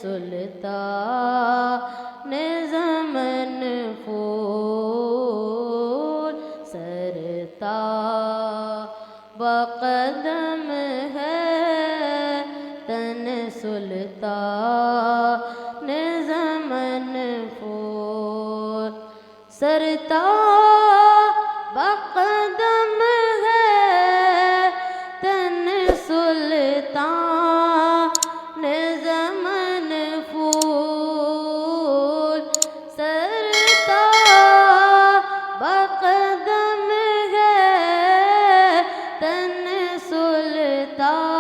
سلطان زمن پھول سرتا بقدم ہے تن سلطان زمن پھول سرتا بقدم ہے تن سلطان زمن پھول سرتا بقدم ہے تن سلطان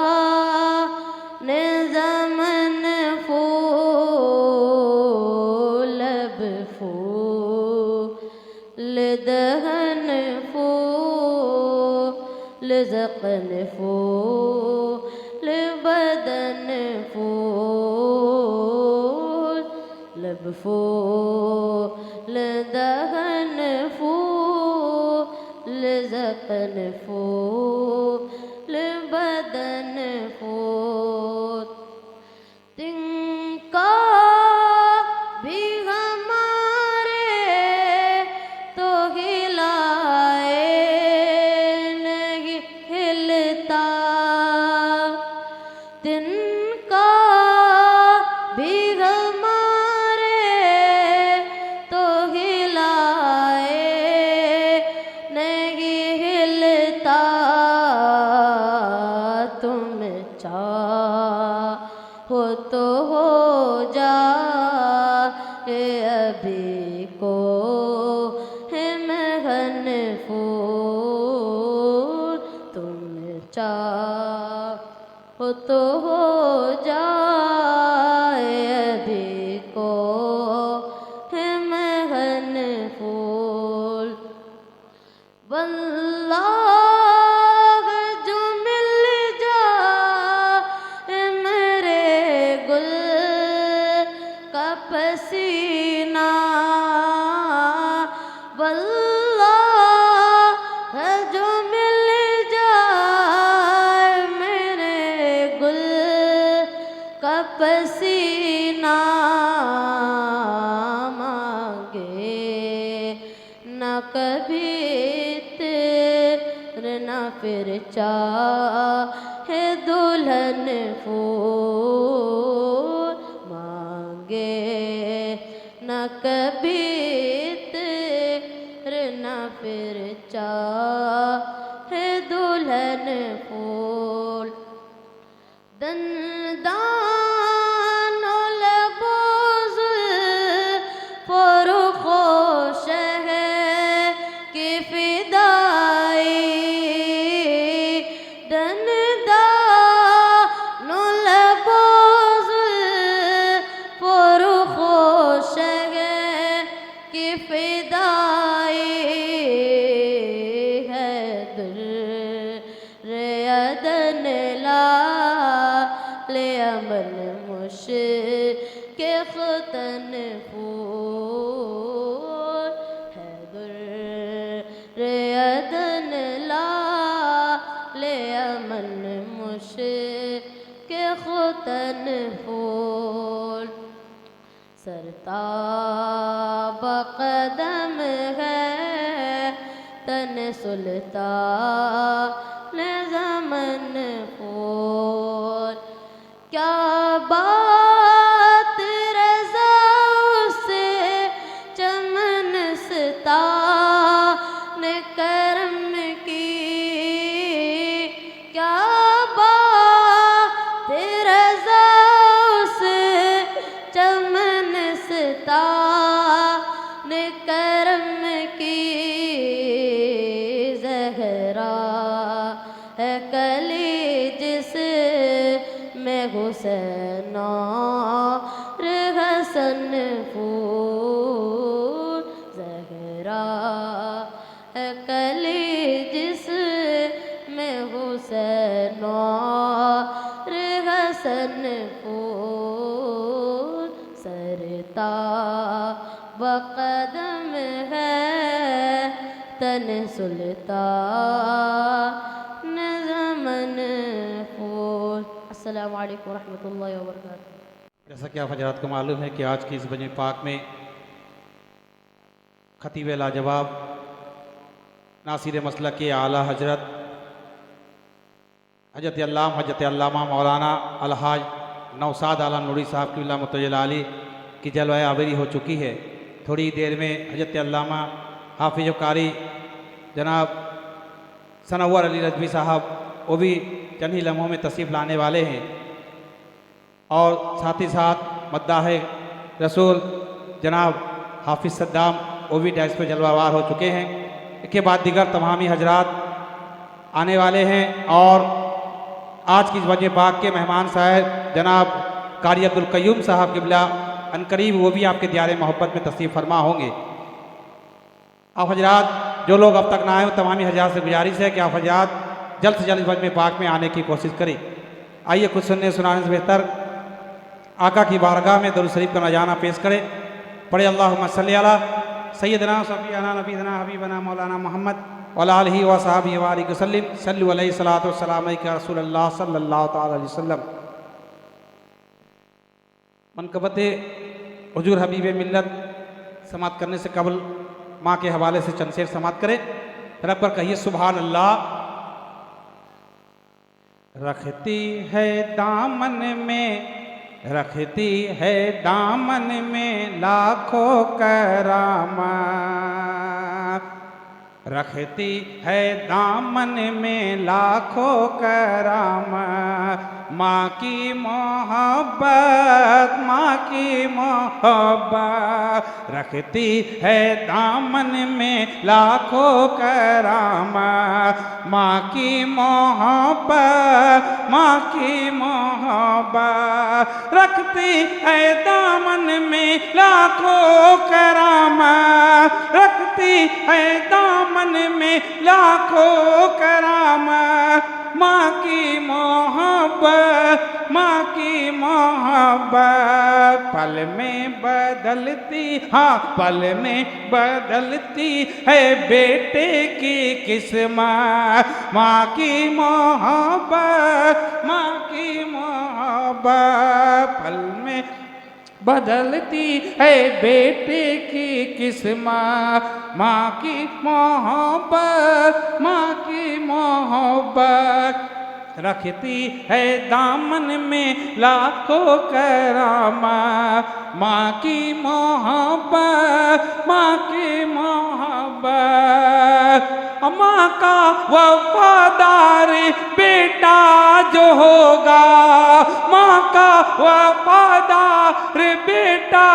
زمن پھول لب پھول دہن پھول زقن پھول بدن پھول لب پھول دہن پھول زقن پھول بدن پھول تنکا بھی ہمارے تو ہلائے نہیں ہلتا تنکا بھی ہمارے تو ہلائے نہیں ہلتا تم چاہو تو ہو جائے ابھی کو ہے مہن پھول تم چاہو تو ہو جائے ابھی کو ہے مہن پھول واللہ جو مل جائے میرے گل کا پسینہ واللہ جو مل جائے میرے گل کا پسینہ مانگے نہ کبھی تیرے نہ پھر چاہے دلہن پھول مانگے نہ کبھی تیرے نہ پھر چاہے دلہن پھول دندان و لب و زلف و رخ و شہر کی فدائی دندان و لب و زلف و رخ و شہر کی فدائی ہے عدن لال امن مشک ختن پھول ہے عدن لال امن مشک ختن پھول سرتاب قدم ہے تن سلطان زمن پھول کیا بات رضا سے چمن ستا نے کرم کی کیا بات رضا سے چمن ستا نے کرم کی زہرا ہے کلی جس میں حسین اور حسن پھول زہرا ہے کلی جس میں حسین اور حسن پھول سرتاب قدم ہے تن سلطان زمن پھول۔ السلام علیکم ورحمۃ اللہ وبرکاتہ۔ جیسا کہ آپ حضرات کو معلوم ہے کہ آج کی اس مجمع پاک میں خطیب لاجواب ناصر مسلک کے اعلیٰ حضرت حضرت علامہ مولانا الحاج نوساد عالم نوری صاحب کی اللہ متجل علی کی جلوہ آوری ہو چکی ہے۔ تھوڑی دیر میں حضرت علامہ حافظ و قاری جناب سنور علی رضوی صاحب وہ بھی چند ہی لمحوں میں تشریف لانے والے ہیں، اور ساتھ ہی ساتھ مداح رسول جناب حافظ صدام وہ بھی ڈیسک پہ جلوہ آور ہو چکے ہیں۔ اس کے بعد دیگر تمامی حضرات آنے والے ہیں، اور آج کی اس مجمع پاک کے مہمان صاحب جناب قاری عبدالقیوم صاحب قبلہ عنقریب وہ بھی آپ کے دیار محبت میں تشریف فرما ہوں گے۔ آپ حضرات جو لوگ اب تک نہ آئے ہیں تمامی حضرات سے گزارش ہے کہ آپ حضرات جلد سے جلد اس مجمع پاک میں آنے کی کوشش کریں۔ آئیے کچھ سننے سنانے سے بہتر آقا کی بارگاہ میں درود شریف کا نذرانہ پیش کرے۔ پڑھے اللہم صلی علی سیدنا صفینا نبینا حبیبنا مولانا محمد وعلی آلہ وصحبہ وآلہ وسلم صلو علیہ الصلوۃ والسلام علیک یا رسول اللہ صلی اللہ تعالی علیہ وسلم۔ منقبت حضور حبیب ملت سماعت کرنے سے قبل ماں کے حوالے سے چند شعر سماعت کرے۔ رب پر کہیے سبحان اللہ۔ رکھتی ہے دامن میں، رکھتی ہے دامن میں لاکھوں کرامات، رکھتی ہے دامن میں لاکھوں کرامات، ماں کی محبت، ماں کی محبت، رکھتی ہے دامن میں لاکھوں کرامات، ماں کی محبت، ماں کی محبت، رکھتی ہے دامن میں لاکھوں کرامات، رکھتی ہے دامن میں لاکھوں کرامات، ماں کی محبت، ماں کی محبت، پل میں بدلتی، ہاں پل میں بدلتی ہے بیٹے کی قسمت، ماں کی محبت، ماں کی محبت، پل میں بدلتی ہے بیٹے کی قسمت، ماں کی محبت، ماں کی محبت، رکھتی ہے دامن میں لاکھوں کرامات، ماں کی محبت، ماں کی محبت، ماں کا وفادار بیٹا جو ہوگا، ماں کا وفادار بیٹا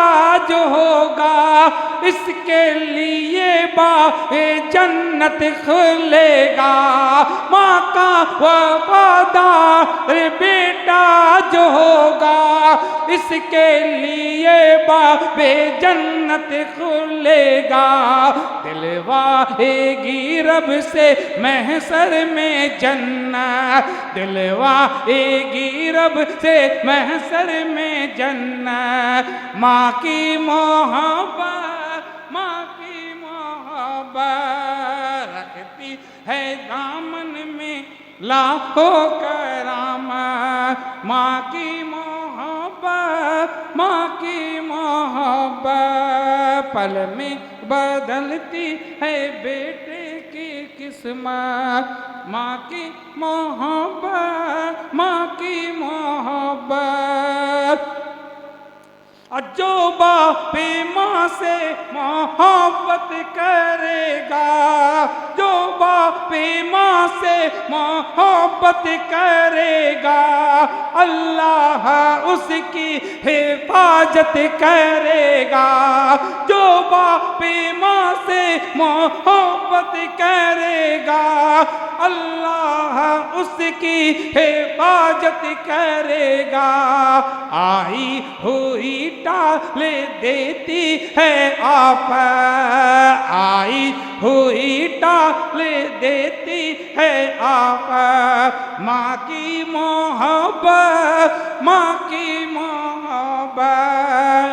جو ہوگا، اس کے لیے باغ جنت کھلے گا، ماں کا وفادار بیٹا جو ہوگا، اس کے لیے باغ جنت کھلے گا، دلوائے گی رب سے محشر میں جنت، دلوائے گی رب سے محشر میں جنت، ماں کی محبت، ماں کی محبت، رکھتی ہے دامن میں لاکھوں کرامات، ماں کی محبت، ماں کی محبت، پل میں بدلتی ہے بیٹے کی قسمت، ماں کی محبت، ماں کی محبت، جو باپ ماں سے محبت کرے گا، جو باپ ماں سے محبت کرے گا، اللہ اس کی حفاظت کرے گا، جو باپ ماں سے محبت کرے گا، اللہ اس کی حفاظت کرے گا، آئی ہوئی ٹال دیتی ہے آفت، آئی ہوئی ٹال دیتی ہے آفت، ماں کی محبت، ماں کی محبت،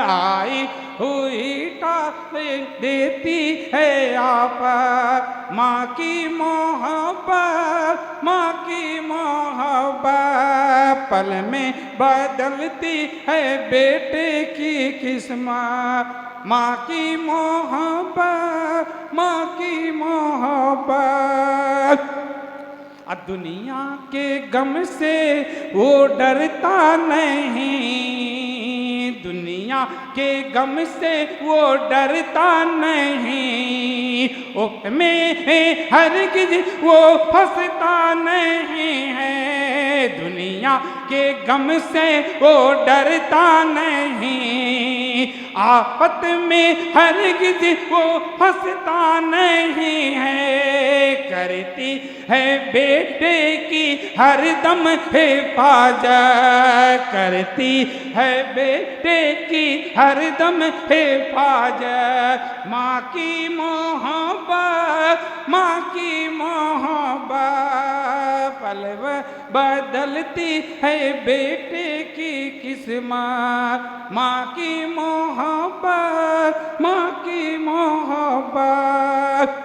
آئی ہوئی ٹال دیتی ہے آفت، ماں کی محبت، ماں کی محبت، پل میں بدلتی ہے بیٹے کی قسمت ماں کی محبت ماں کی محبت دنیا کے غم سے وہ ڈرتا نہیں دنیا کے غم سے وہ ڈرتا نہیں میں ہرگز وہ پھنستا نہیں ہے دنیا کے غم سے وہ ڈرتا نہیں آفت میں ہرگز وہ پھنستا نہیں ہے کرتی ہے بیٹے کی ہر دم حفاظت کرتی ہے بیٹے کی ہر دم حفاظت ماں کی محبت ماں کی محبت پل بدلتی ہے بیٹے کی قسمت ماں کی محبت ماں کی محبت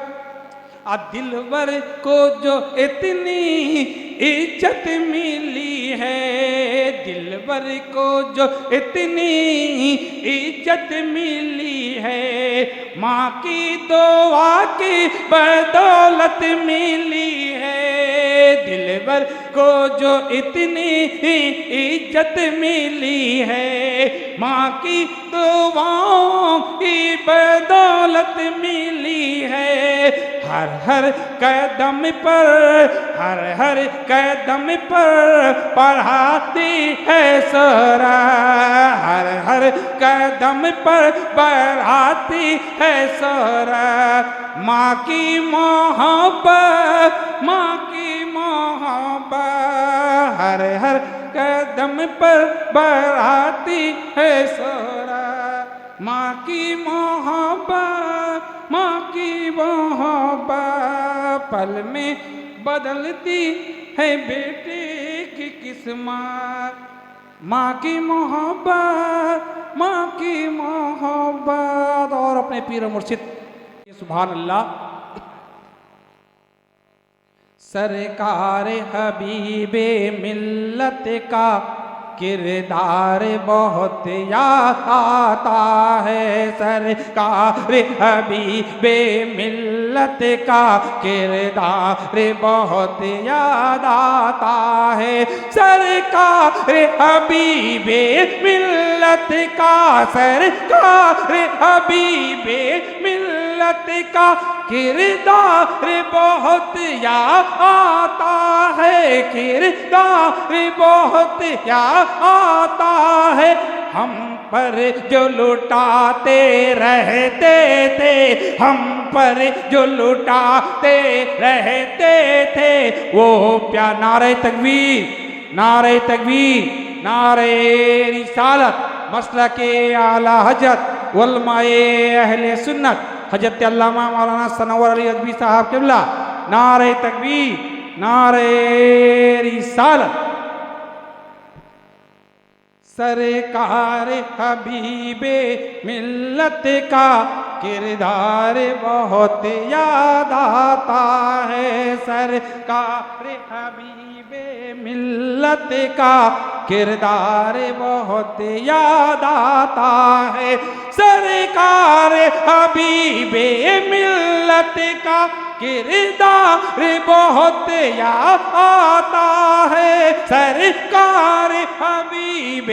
دلبر کو جو اتنی عزت ملی ہے دلبر کو جو اتنی عزت ملی ہے ماں کی دعا کی بدولت ملی ہے دلبر کو جو اتنی عزت ملی ہے ماں کی دعاؤں کی بدولت ملی ہے ہر ہر قدم پر ہر قدم پر پڑھاتی ہے سورہ ہر قدم پر پڑھاتی ہے سورہ ماں کی محبت ماں کی محبت ہر قدم پر پڑھاتی ہے سورہ ماں کی محبت ماں کی محبت پل میں بدلتی ہے بیٹے کی قسمت ماں کی محبت ماں کی محبت اور اپنے پیر و مرشد سبحان اللہ سرکار حبیب ملت کا کردار بہت یاد آتا ہے سرکار حبیب ملت کا کردار بہت یاد آتا ہے سرکار حبیب ملت کا سرکار حبیب ملت کا کردار بہت یاد آتا ہے کردار بہت یاد آتا ہے ہم پر جو لٹاتے رہتے تھے ہم پر جو لٹاتے رہتے تھے وہ پیار نعرہ تکبیر نعرہ تکبیر نعرہ رسالت مسلک اعلی حضرت علماء اہل سنت حضرت علامہ مولانا ثناور علی ازبی صاحب قبلہ نعرہ تکبیر نعرہ رسالت سرکار حبیب ملت کا کردار بہت یاد آتا ہے سرکار حبیب ملت کا کردار بہت یاد آتا ہے سرکار حبیب ملت کا کردار بہت یاد آتا ہے سرکار حبیب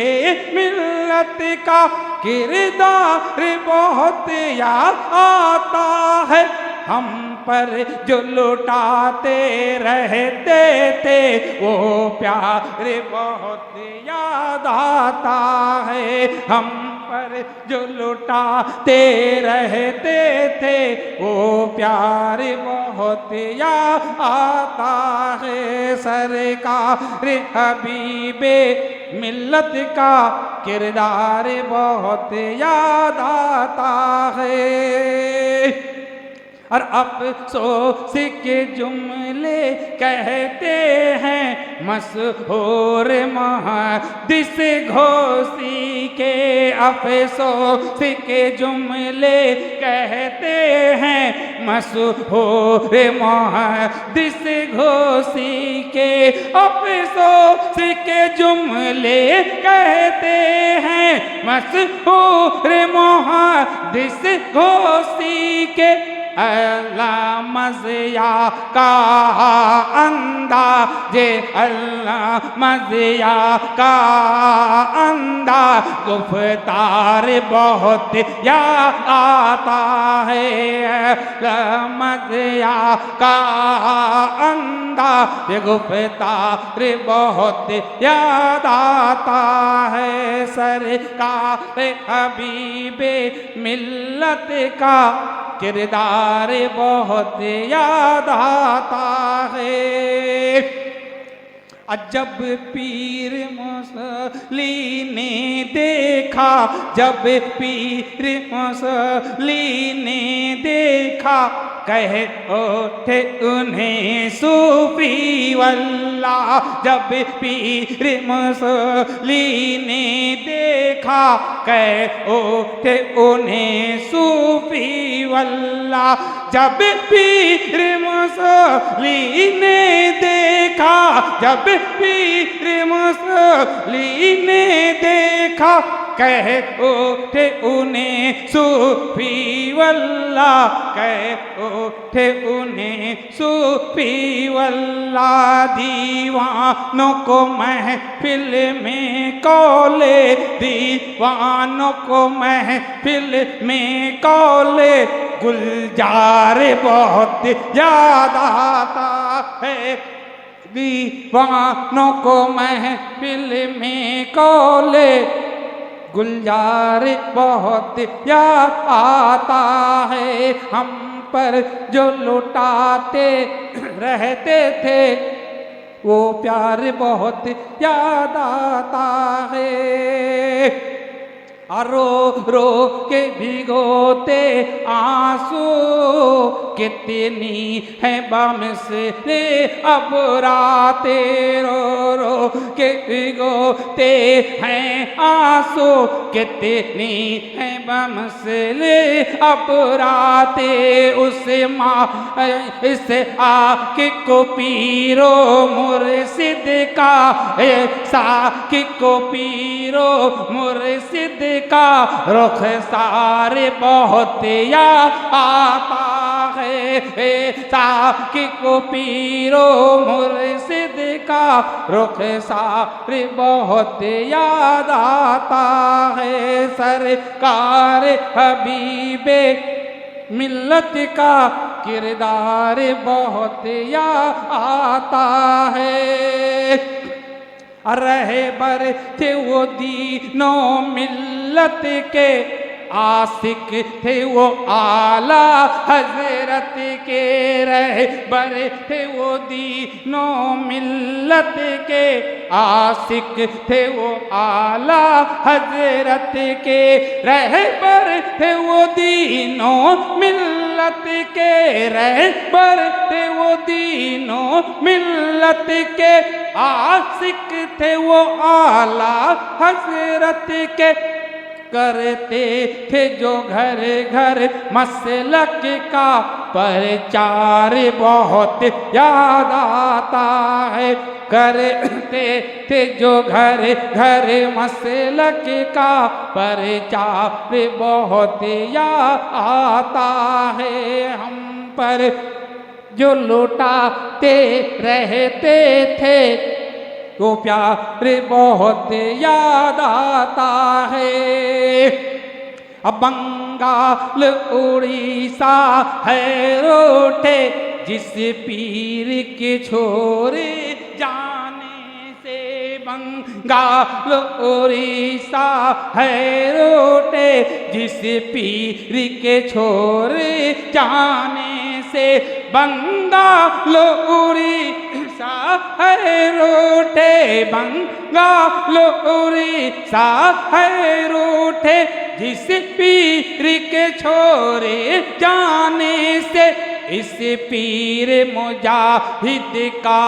ملت کا کردار بہت یاد آتا ہے ہم پر جو لٹاتے رہتے تھے وہ پیار بہت یاد آتا ہے ہم پر جو لٹاتے رہتے تھے وہ پیار بہت یاد آتا ہے سرکار حبیب ملت کا کردار بہت یاد آتا ہے اور افسوس کے جملے کہتے ہیں مشہور محدث گھوسی کے افسوس کے جملے کہتے ہیں مشہور محدث گھوسی کے افسوس کے جملے کہتے ہیں مشہور محدث گھوسی کے علامہ ضیاء کا انداز علامہ ضیاء کا انداز گفتار بہت یاد آتا ہے علامہ ضیاء کا انداز گفتار بہت یاد آتا ہے سرکار حبیب ملت کا کردار بہت یاد آتا ہے جب پیر موصلی نے دیکھا جب پیر موصلی نے دیکھا کہہ اٹھے انہیں صوفی واللہ جب پیر موصلی نے دیکھا کہہ اٹھے انہیں صوفی واللہ جب پیر موصلی نے دیکھا جب پیر موصلی نے دیکھا کہہ اٹھے انہیں صوفی واللہ کہہ اٹھے انہیں صوفی واللہ دیوانوں کو محفل میں کولے دیوانوں کو محفل میں کولے گلزار بہت یاد آتا ہے دیوانوں کو محفل میں کولے گلزار بہت یاد آتا ہے ہم پر جو لٹاتے رہتے تھے وہ پیار بہت یاد آتا ہے رو رو کے بھگوتے آنسو کتنی ہے بمثلِ ابرات رو رو کے بھگوتے ہیں آنسو کتنی ہے بمثلِ ابرات اس اس آنکھ کو پیرو مرشد کا ساکھ کو پیرو مرشد کا رخسار بہت یاد آتا ہے ساکھ کو پیرو مرشد کا رخسار بہت یاد آتا ہے سرکار حبیب ملت کا کردار بہت یاد آتا ہے رہبر تھے وہ دین و ملت کے عاشق تھے وہ اعلیٰ حضرت کے رہبر تھے وہ دین و ملت کے عاشق تھے وہ اعلیٰ حضرت کے رہبر تھے وہ دین و ملت کے رہبر تھے وہ دین و ملت کے عاشق تھے وہ اعلیٰ حضرت کے کرتے تھے جو گھر گھر مسلک کا پرچار بہت یاد آتا ہے کرتے تھے جو گھر گھر مسلک کا پرچار بہت یاد آتا ہے ہم پر جو لٹاتے رہتے تھے وہ پیار بہت یاد آتا ہے بنگال اڑیسہ ہے روٹے جس پیر کے چھوڑے جانے سے بنگال اڑیسہ ہے روٹے جس پیر کے چھوڑے جانے سے بنگال اڑیسہ ہے روٹے بنگال اڑیسہ ہے روٹے جس پیر کے چھوڑے جانے سے اس پیر مجاہد کا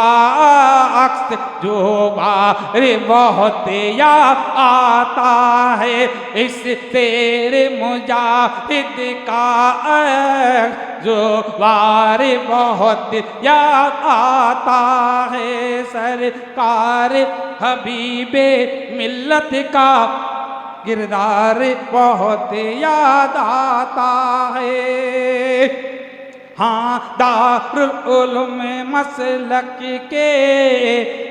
عکس جو بار بہت یاد آتا ہے، اس تیر مجاہد کا عکس جو بار بہت یاد آتا ہے، سرکار حبیب ملت کا کردار بہت یاد آتا ہے۔ ہاں دارالعلوم مسلک کے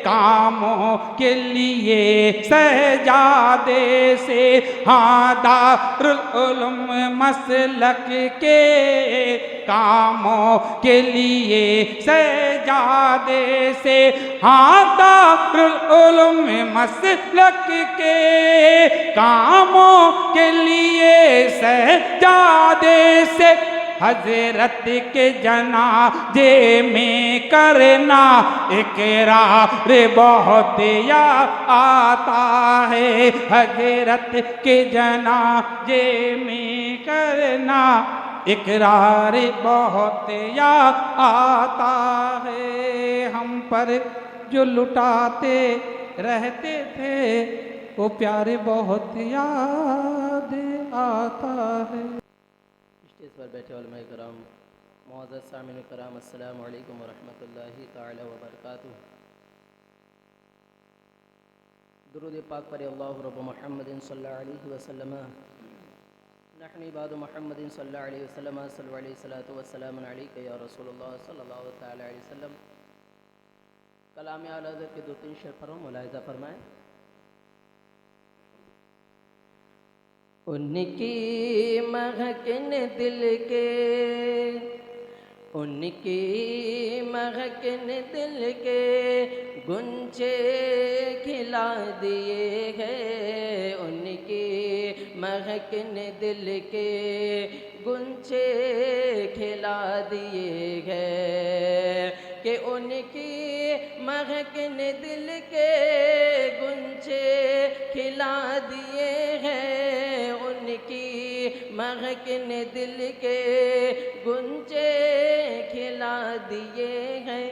کاموں کے لیے سجادے سے، ہاں دارالعلوم مسلک کے کاموں کے لیے سجادے سے، ہاں دارالعلوم مسلک کے کاموں کے لیے سجادے سے، حضرت کے جنازے میں کرنا اقرار بہت یاد آتا ہے، حضرت کے جنازے میں کرنا اقرار بہت یاد آتا ہے۔ ہم پر جو لٹاتے رہتے تھے وہ پیارے بہت یاد آتا ہے۔ اسٹیج پر بیٹھے علماء کرام، معزز سامعین کرام، السلام علیکم ورحمۃ اللہ تعالی وبرکاتہ۔ درود پاک پر اللہ رب محمد صلی اللہ علیہ وسلم، نحن عباد محمد صلی اللہ علیہ وسلم، صلی علیہ الصلاۃ والسلام علیک یا رسول اللہ صلی اللہ تعالی علیہ وسلم۔ کلام اعلی حضرت کے دو تین شعر پر ملاحظہ فرمائیں۔ ان کی مہکن دل کے، ان کی مہکن دل کے گنچے کھلا دیے گئے، ان کی مہکن دل کے گنچے کھلا دیے گئے، کہ ان کی مہکن دل کے گنچے کھلا دیے ہیں، ان کی مہکن دل کے گنچے کھلا دیے ہیں،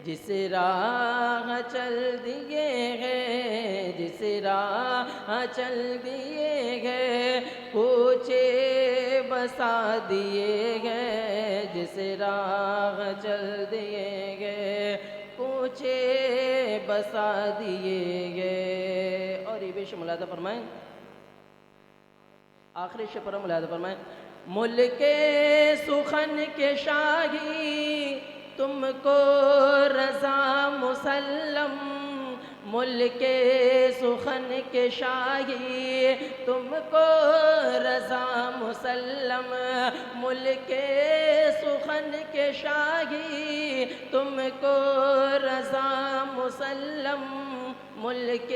جس راہ چل دیے ہیں، جس راہ چل دیے ہیں، کوچے بسا دیے گئے، جس راہ چل دیے گئے، کوچے بسا دیے گئے۔ اور یہ بھی ملاحظہ فرمائیں، آخری شعر پر ملاحظہ فرمائیں۔ ملک سخن کے شاہی تم کو رضا مسلم، ملک سخن کے شاہی تم کو رضا مسلم، ملک سخن کے شاہی تم کو رضا مسلم، ملک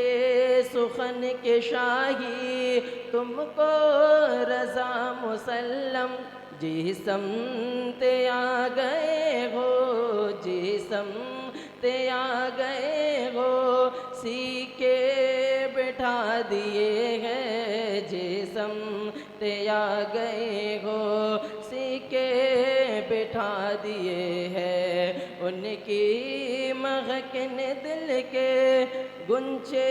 سخن کے شاہی تم کو رضا مسلم، جی سمت آ گئے ہو، جی سمت آ گئے ہو، سیکے بٹھا دیے ہیں، جی سمت آ گئے ہو، سیکے بٹھا دیے ہیں، ان کی مہکن دل کے گنچے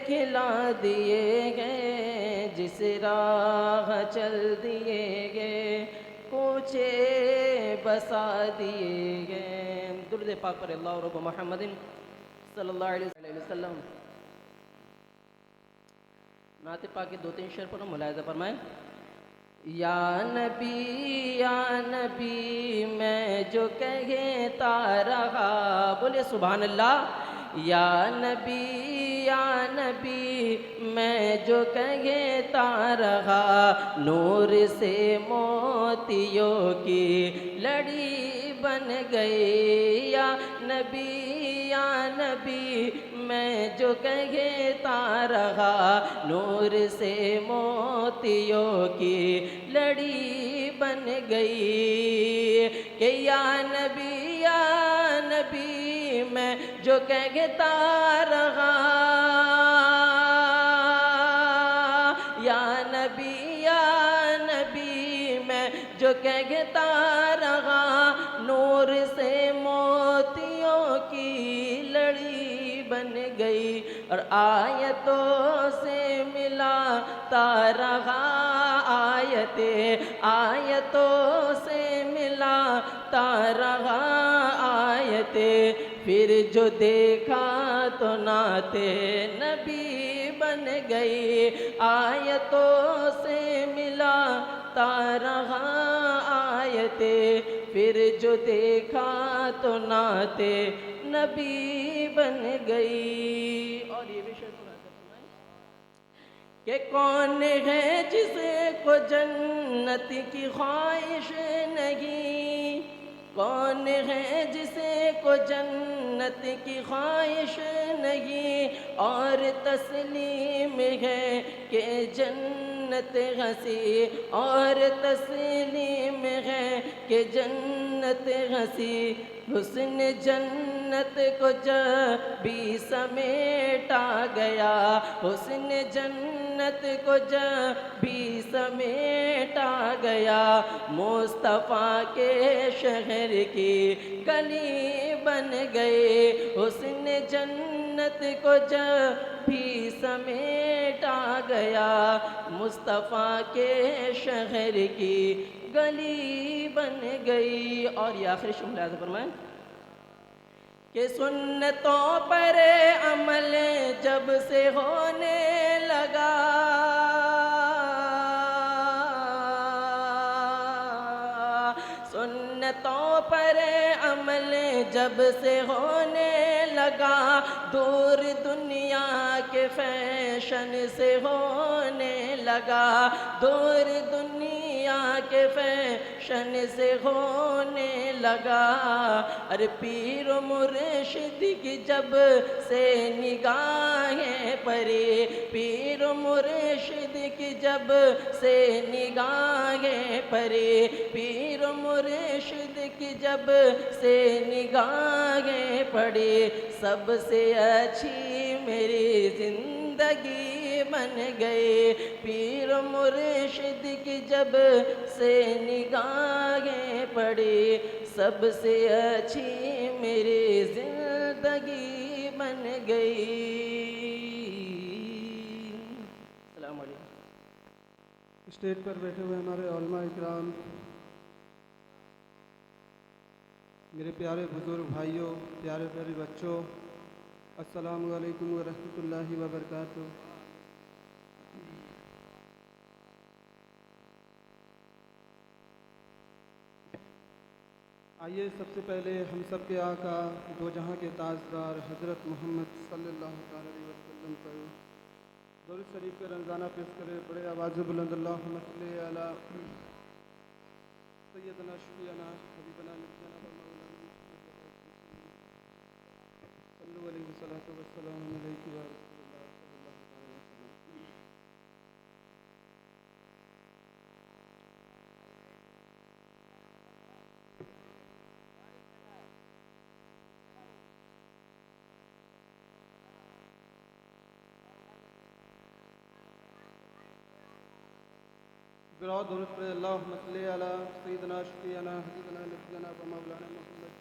کھلا دیے گئے، جس راہ چل دیے گئے، کوچے بسا دیے گئے۔ درود پاک پر اللہ رب محمد صلی اللہ علیہ وسلم۔ نعت پاک کے دو تین شعر پر ملاحظہ فرمائیں۔ یا نبی میں جو کہتا رہا، بولے سبحان اللہ۔ یا نبی میں جو کہتا رہا، نور سے موتیوں کی لڑی بن گئی، یا نبی میں جو کہتا رہا، نور سے موتیوں کی لڑی بن گئی، کہ یا نبی میں جو کہتا رہا، یا نبی میں جو کہتا رہا نور سے موتیوں کی لڑی بن گئی، اور آیتوں سے ملاتا رہا آیتوں سے ملاتا رہا آیتیں، پھر جو دیکھا تو نعت نبی بن گئی، آیتوں سے ملاتا رہا آیتیں، پھر جو دیکھا تو نعت نبی بن گئی۔ اور یہ بھی شعر سنا کرتے ہیں کہ کون ہے جس کو جنت کی خواہش نہیں، کون ہے جسے کو جنت کی خواہش نہیں، اور تسلیم ہے کہ جنت ہنسی، اور تسلیم ہے کہ جنت ہنسی، حسن جنت کو جب بھی سمیٹا گیا، حسن جنت کو جب بھی سمیٹا گیا، مصطفیٰ کے شہر کی گلی بن گئے، حسن جنت کو جب بھی سمیٹا گیا، مصطفیٰ کے شہر کی گلی بن گئی۔ اور یہ آخری شعر ملاحظہ فرمائیں کہ سنتوں پر عمل جب سے ہونے لگا، سنتوں پر عمل جب سے ہونے لگا، دور دنیا کے فیشن سے ہونے لگا، دور دنیا کے فیشن سے ہونے لگا، ارے پیر و مرشد کی جب سے نگاہیں پری، پیر و مرشد کی جب سے نگاہیں پری، پیر و مرشد کی جب سے نگاہیں پڑی، سب سے اچھی میری زندگی بن گئی، پیر و مرشد کی جب سے نگاہیں پڑی، سب سے اچھی میری زندگی بن گئی۔ السلام علیکم۔ اسٹیج پر بیٹھے ہوئے ہمارے علماء اکرام، میرے پیارے بزرگ بھائیوں، پیارے پیارے بچوں، السلام علیکم ورحمۃ اللہ وبرکاتہ۔ آئیے سب سے پہلے ہم سب کے آقا دو جہاں کے تاجدار حضرت محمد صلی اللہ علیہ وسلم پر درود شریف کے رمضانہ پیش کرے، بڑے آواز بلند اللہم صلی علی سیدنا شفیعنا حبیبنا نبینا مولانا صلی علیہ وسلم والسلام علیکم یا رسول اللہ صلی اللہ علیہ وسلم۔ ذرا درود پر اللہم صلی علی سیدنا شفیعنا حبیبنا نبینا مولانا محمد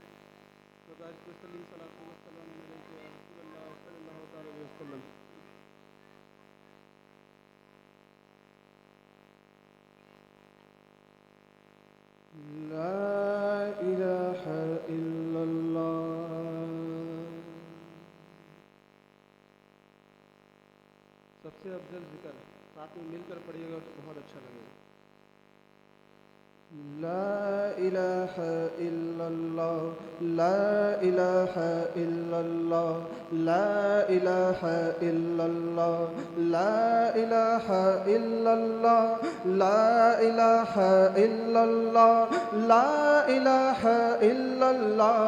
وبارک وسلم صلاۃ والسلام علیک یا رسول اللہ صلی اللہ علیہ وسلم۔ لا الہ الا اللہ، سب سے افضل ذکر ساتھ میں مل کر پڑھیے گا تو بہت اچھا لگے گا۔ لا الہ الا اللہ، لا الہ الا اللہ، لا الہ الا اللہ، لا الہ الا اللہ، لا الہ الا اللہ، لا الہ الا اللہ،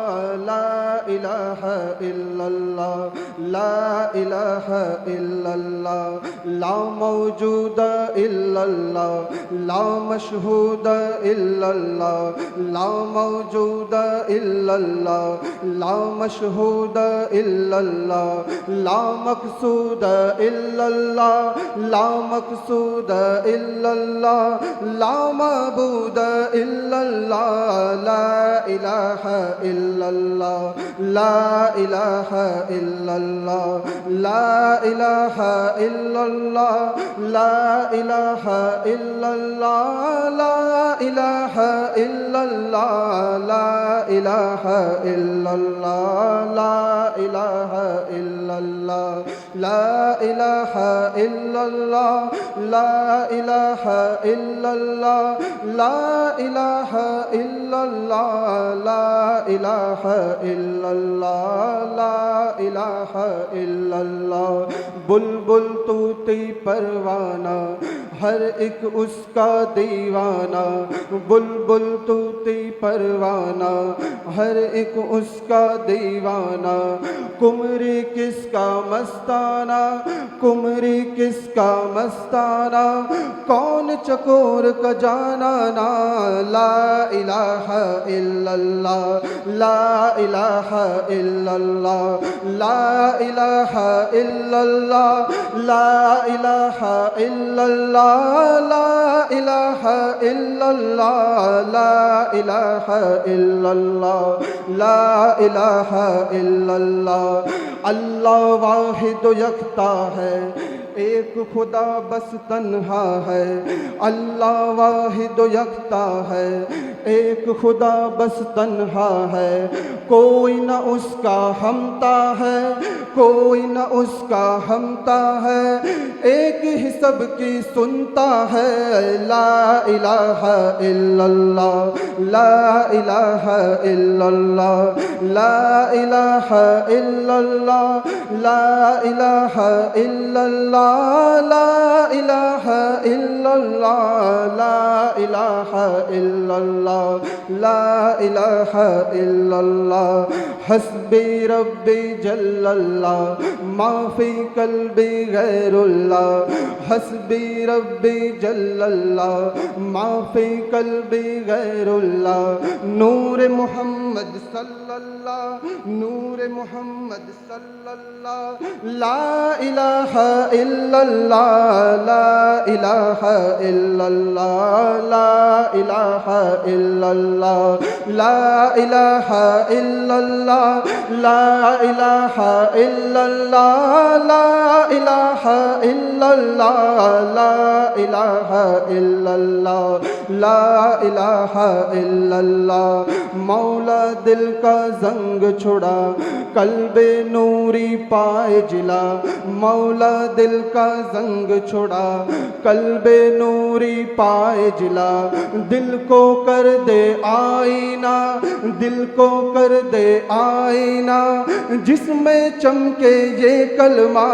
لا الہ الا اللہ، لا الہ الا اللہ، لا موجود الا اللہ، لا مشہود إلا الله لا موجود إلا الله لا مشهود إلا الله لا مقصود إلا الله لا مقصود إلا الله لا معبود إلا الله لا إله إلا الله لا إله إلا الله لا إله إلا الله لا إله إلا الله لا إله إلا الله لا إله إلا الله لا إله إلا الله لا إله إلا الله لا إله إلا الله لا إله إلا الله لا إله إلا الله لا إله إلا الله بلبل طوطی پروانہ ہر ایک اس کا دیوانہ بلبل طوطی پروانہ ہر ایک اس کا دیوانہ قمری کس کا مستانہ قمری کس کا مستانہ کون چکور کا جانانا لا الہ الا اللہ لا الہ الا اللہ لا الہ الا اللہ لا الہ الا اللہ لا الہ الا اللہ لا الہ الا اللہ لا الہ الا اللہ اللہ واحد و یکتا ہے ایک خدا بس تنہا ہے اللہ واحد و یکتا ہے ایک خدا بس تنہا ہے کوئی نہ اس کا ہمتا ہے کوئی نہ اس کا ہمتا ہے ایک ہی سب کی سنتا ہے لا الہ الا اللہ لا الہ الا اللہ لا الہ الا اللہ لا الہ الا اللہ لا الہ الا اللہ لا الہ الا اللہ لا الہ الا اللہ حسبی ربی جل اللہ ما فی قلبی غیر اللہ حسبی ربی جل اللہ ما فی قلبی غیر اللہ نور محمد صلی اللہ نور محمد صلی اللہ لا الہ الا اللہ لا الہ الا اللہ لا الہ الا اللہ لا الہ الا اللہ لا الہ الا اللہ لا الہ الا اللہ لا الہ الا اللہ لا الہ الا اللہ مولا دل کا زنگ چھڑا قلب نوری پائے جلا مولا دل کا زنگ چھڑا قلب نوری پائے جلا دل کو کر دے آئینہ دل کو کر دے آئینہ جس میں چمکے یہ کلمہ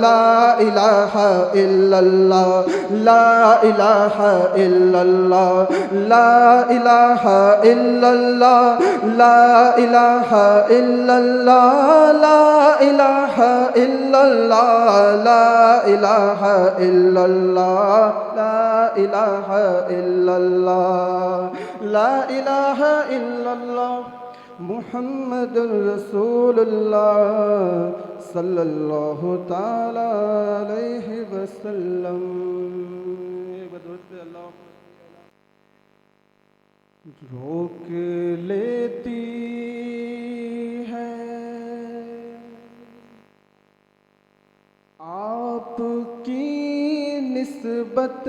لا الہ الا اللہ لا الہ الا اللہ لا الہ الا اللہ لا الہ الا اللہ لا الہ الا اللہ لا الہ الا اللہ لا الہ الا اللہ لا الہ الا اللہ محمد رسول اللہ صلی اللہ تعالی علیہ وسلم روک لیتی ہے آپ کی نسبت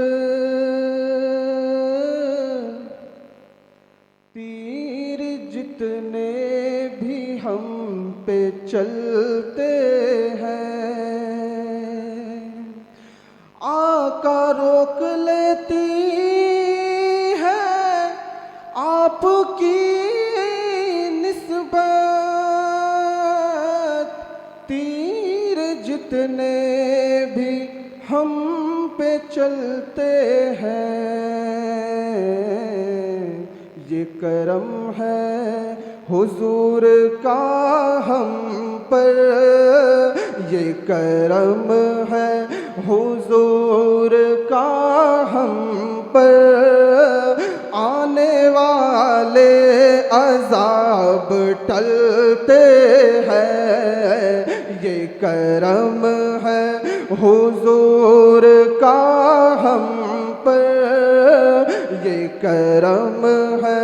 تیر جتنے بھی ہم پہ چلتے ہیں آقا روک لیتی ہے آپ کی نسبت تیر جتنے بھی ہم پہ چلتے ہیں یہ کرم ہے حضور کا ہم پر یہ کرم ہے حضور کا ہم پر آنے والے عذاب ٹلتے ہیں، یہ کرم ہے حضور کا ہم پر، یہ کرم ہے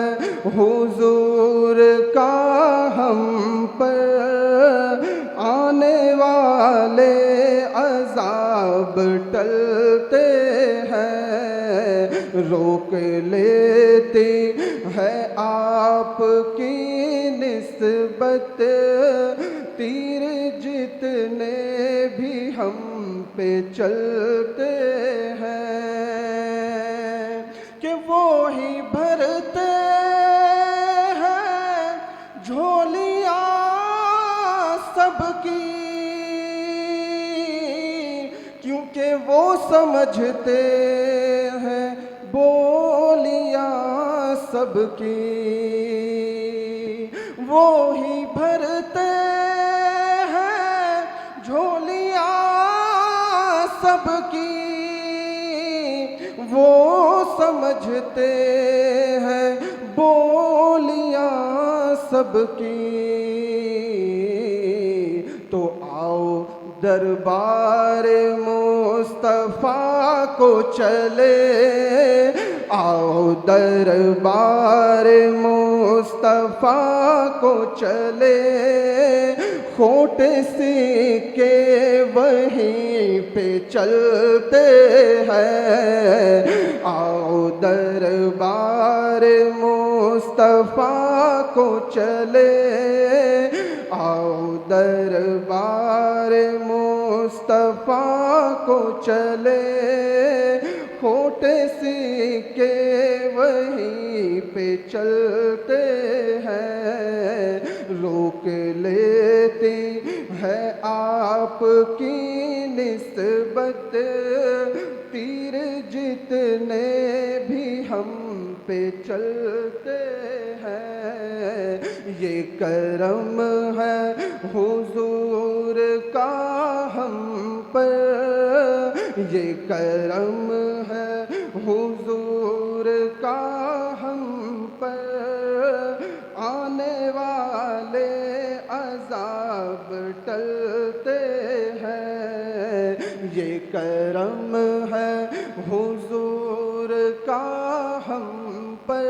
حضور کا ہم پر، آنے والے عذاب ٹلتے ہیں، روک لیتی ہے آپ کی نسبت تیر جتنے بھی ہم پہ چلتے ہیں، کہ وہی بھرتے ہیں جھولیاں سب کی، کیونکہ وہ سمجھتے ہیں بولیاں سب کی، وہی بھرتے ہیں جھولیاں سب کی، وہ سمجھتے ہیں بولیاں سب کی، تو آؤ دربار مصطفیٰ کو چلے، آؤ دربار مصطفیٰ کو چلے، کھوٹ سکے وہیں پہ چلتے ہیں، آؤ دربار مصطفیٰ کو چلے، آؤ دربار مصطفیٰ کو چلے، کھوٹ سکے وہیں پہ چلتے ہیں، روک لیتی ہے آپ کی نسبت تیر جتنے بھی ہم پہ چلتے ہیں، یہ کرم ہے حضور کا ہم پر، یہ کرم ہے حضور کا ہم پر، آنے والے عذاب ٹلتے ہیں، یہ کرم ہے حضور کا ہم پر،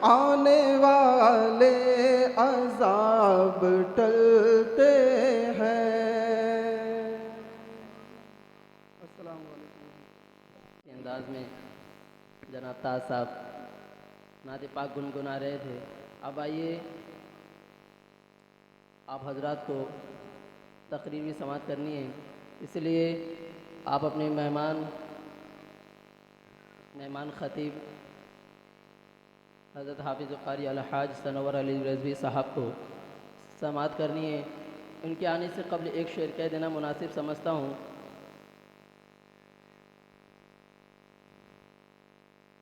آنے والے عذاب ٹلتے ہیں۔ السلام علیکم۔ کے انداز میں جناب تاج صاحب نعت پاک گنگنا رہے تھے، اب آئیے آپ حضرات کو تقریری سماعت کرنی ہے، اس لیے آپ اپنے مہمان خطیب حضرت حافظ قاری الحاج سنور علی رضوی صاحب کو سماعت کرنی ہے، ان کے آنے سے قبل ایک شعر کہہ دینا مناسب سمجھتا ہوں۔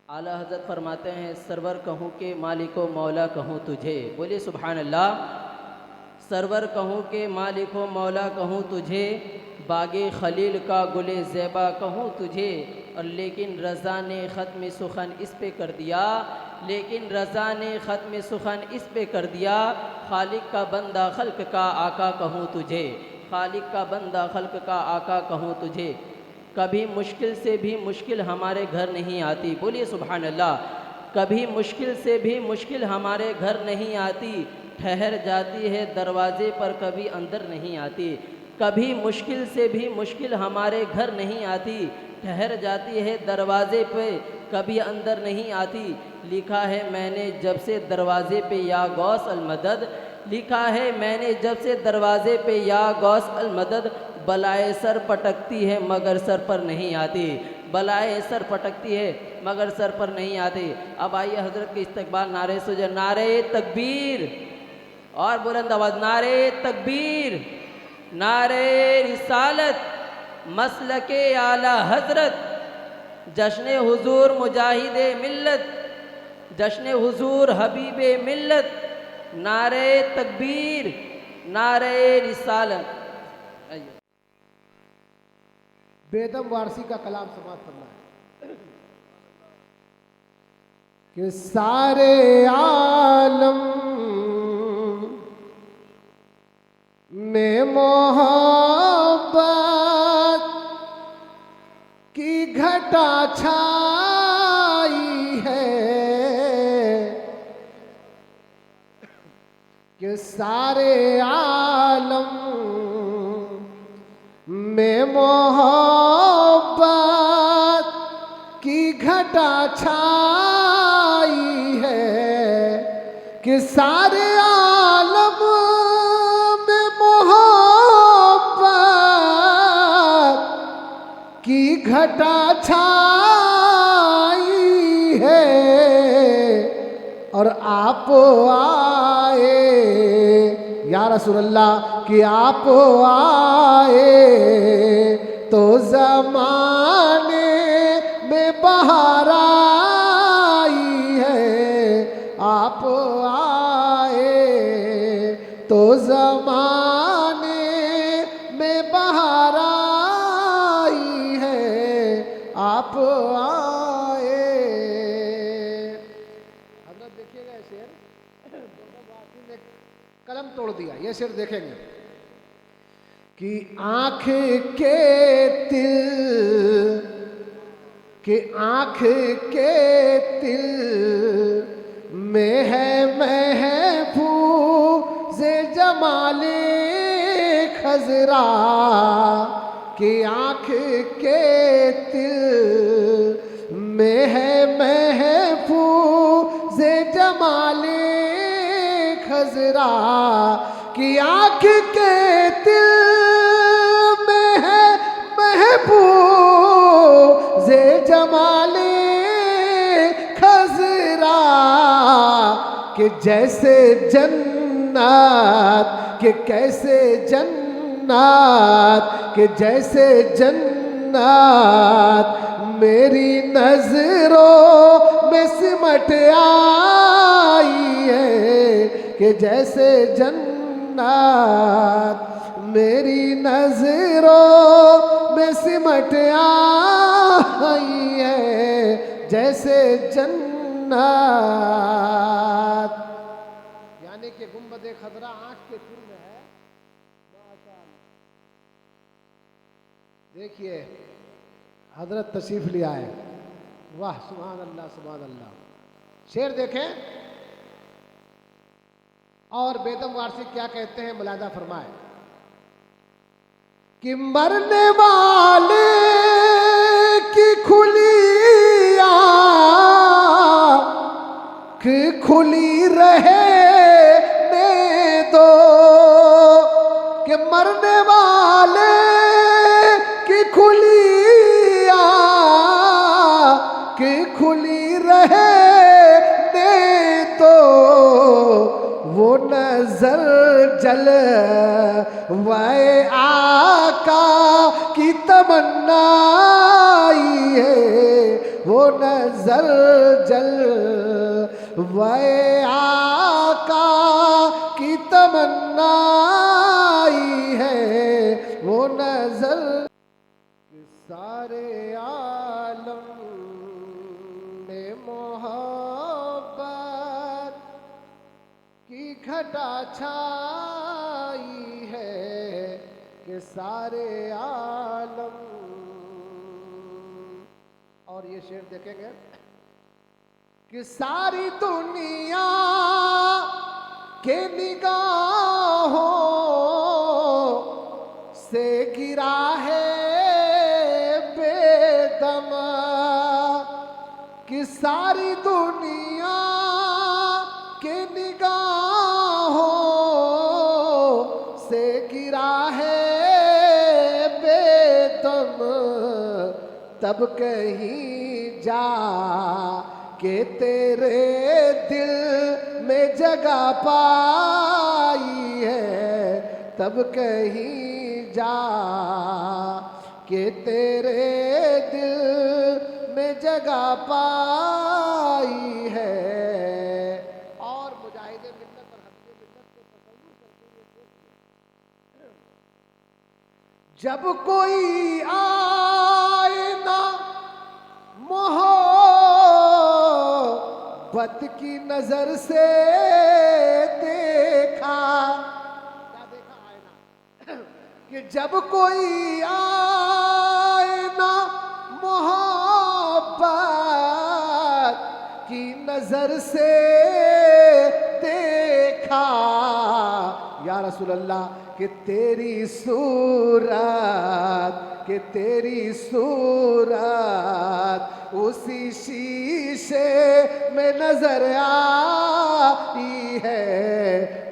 اعلیٰ حضرت فرماتے ہیں، سرور کہوں کہ مالک و مولا کہوں تجھے، بولیے سبحان اللہ۔ سرور کہوں کہ مالک و مولا کہوں تجھے، باغ خلیل کا گل زیبا کہوں تجھے، اور لیکن رضا نے ختم سخن اس پہ کر دیا، لیکن رضا نے ختم سخن اس پہ کر دیا، خالق کا بندہ خلق کا آقا کہوں تجھے، خالق کا بندہ خلق کا آقا کہوں تجھے، کبھی مشکل سے بھی مشکل ہمارے گھر نہیں آتی، بولیے سبحان اللہ۔ کبھی مشکل سے بھی مشکل ہمارے گھر نہیں آتی، ٹھہر جاتی ہے دروازے پر کبھی اندر نہیں آتی، کبھی مشکل سے بھی مشکل ہمارے گھر نہیں آتی، ٹھہر جاتی ہے دروازے پہ کبھی اندر نہیں آتی، لکھا ہے میں نے جب سے دروازے پہ یا غوث المدد، لکھا ہے میں نے جب سے دروازے پہ یا غوث المدد، بلائے سر پٹکتی ہے مگر سر پر نہیں آتی، بلائے سر پٹکتی ہے مگر سر پر نہیں آتی۔ اب آئیے حضرت کے استقبال نعرے سجود، نعرے تکبیر، اور بلند آواز نعرے تکبیر، نعرے رسالت، مسلک اعلیٰ حضرت، جشن حضور مجاہد ملت، جشن حضور حبیب ملت، نعرے تکبیر، نعرے رسالت۔ بیدم وارسی کا کلام سماعت فرمائیں۔ کہ سارے عالم میں محبت کی گھٹا چھائی ہے، کہ سارے عالم میں محبت کی گھٹا چھائی ہے، کہ سارے عالم میں محبت کی گھٹا چھائی ہے، اور آپ آئے یا رسول اللہ کہ آپ آئے تو زمانے میں بہار آئی ہے، آپ آئے تو زمانے میں بہار آئی ہے، آپ آئے۔ حضرت دیکھیے گا یہ شعر، قلم توڑ دیا، یہ شعر دیکھیں گے کہ آنکھ کے تل، کہ آنکھ کے تل میں ہے محفوظ جمال خضرا، کہ آنکھ کے تل میں ہے محفوظ جمال خضرا، کہ آنکھ کے دل میں ہے محفوظ جمال خضرا، کہ جیسے جنت، کہ کیسے جنت، کہ جیسے جنت میری نظروں میں سمٹ آئی ہے، کہ جیسے جنت میری نظروں میں سمٹ آئی ہے، جیسے جنت، یعنی کہ گنبد خضرا آنکھ کے تل میں ہے۔ دیکھیے حضرت تشریف لے آئے، واہ سبحان اللہ سبحان اللہ۔ شعر دیکھیں اور بیدم وارثی کیا کہتے ہیں، ملاحظہ فرمائے کہ مرنے والے کی کھلی آنکھ کھلی رہنے دو، کہ مرنے والے کی کھلی آنکھ کھلی رہنے دو، وہ نظر جلوے آقا کی تمنا ہے، وہ نظر جلوے آقا کی تمنا ہے، وہ نظر۔ سارے عالم میں محبت کی گھٹا چھائی ہے، کہ سارے عالم۔ اور یہ شعر دیکھیں گے کہ ساری دنیا کے نگاہوں سے گرا ہے بے دم، کہ ساری دنیا کے نگاہوں سے گرا ہے بے دم، تب کہیں جا کہ تیرے دل میں جگہ پائی ہے، تب کہیں جا کہ تیرے دل میں جگہ پائی ہے۔ اور مجاہد ملت اور حبیب ملت کے تصور کرتے ہوئے سوچتے، جب کوئی آئے نا محبت محبت کی نظر سے دیکھا، کیا دیکھا؟ آئینہ، کہ جب کوئی آئینہ محبت کی نظر سے دیکھا یا رسول اللہ کہ تیری صورت، کہ تیری صورت اسی شیشے میں نظر آئی ہے،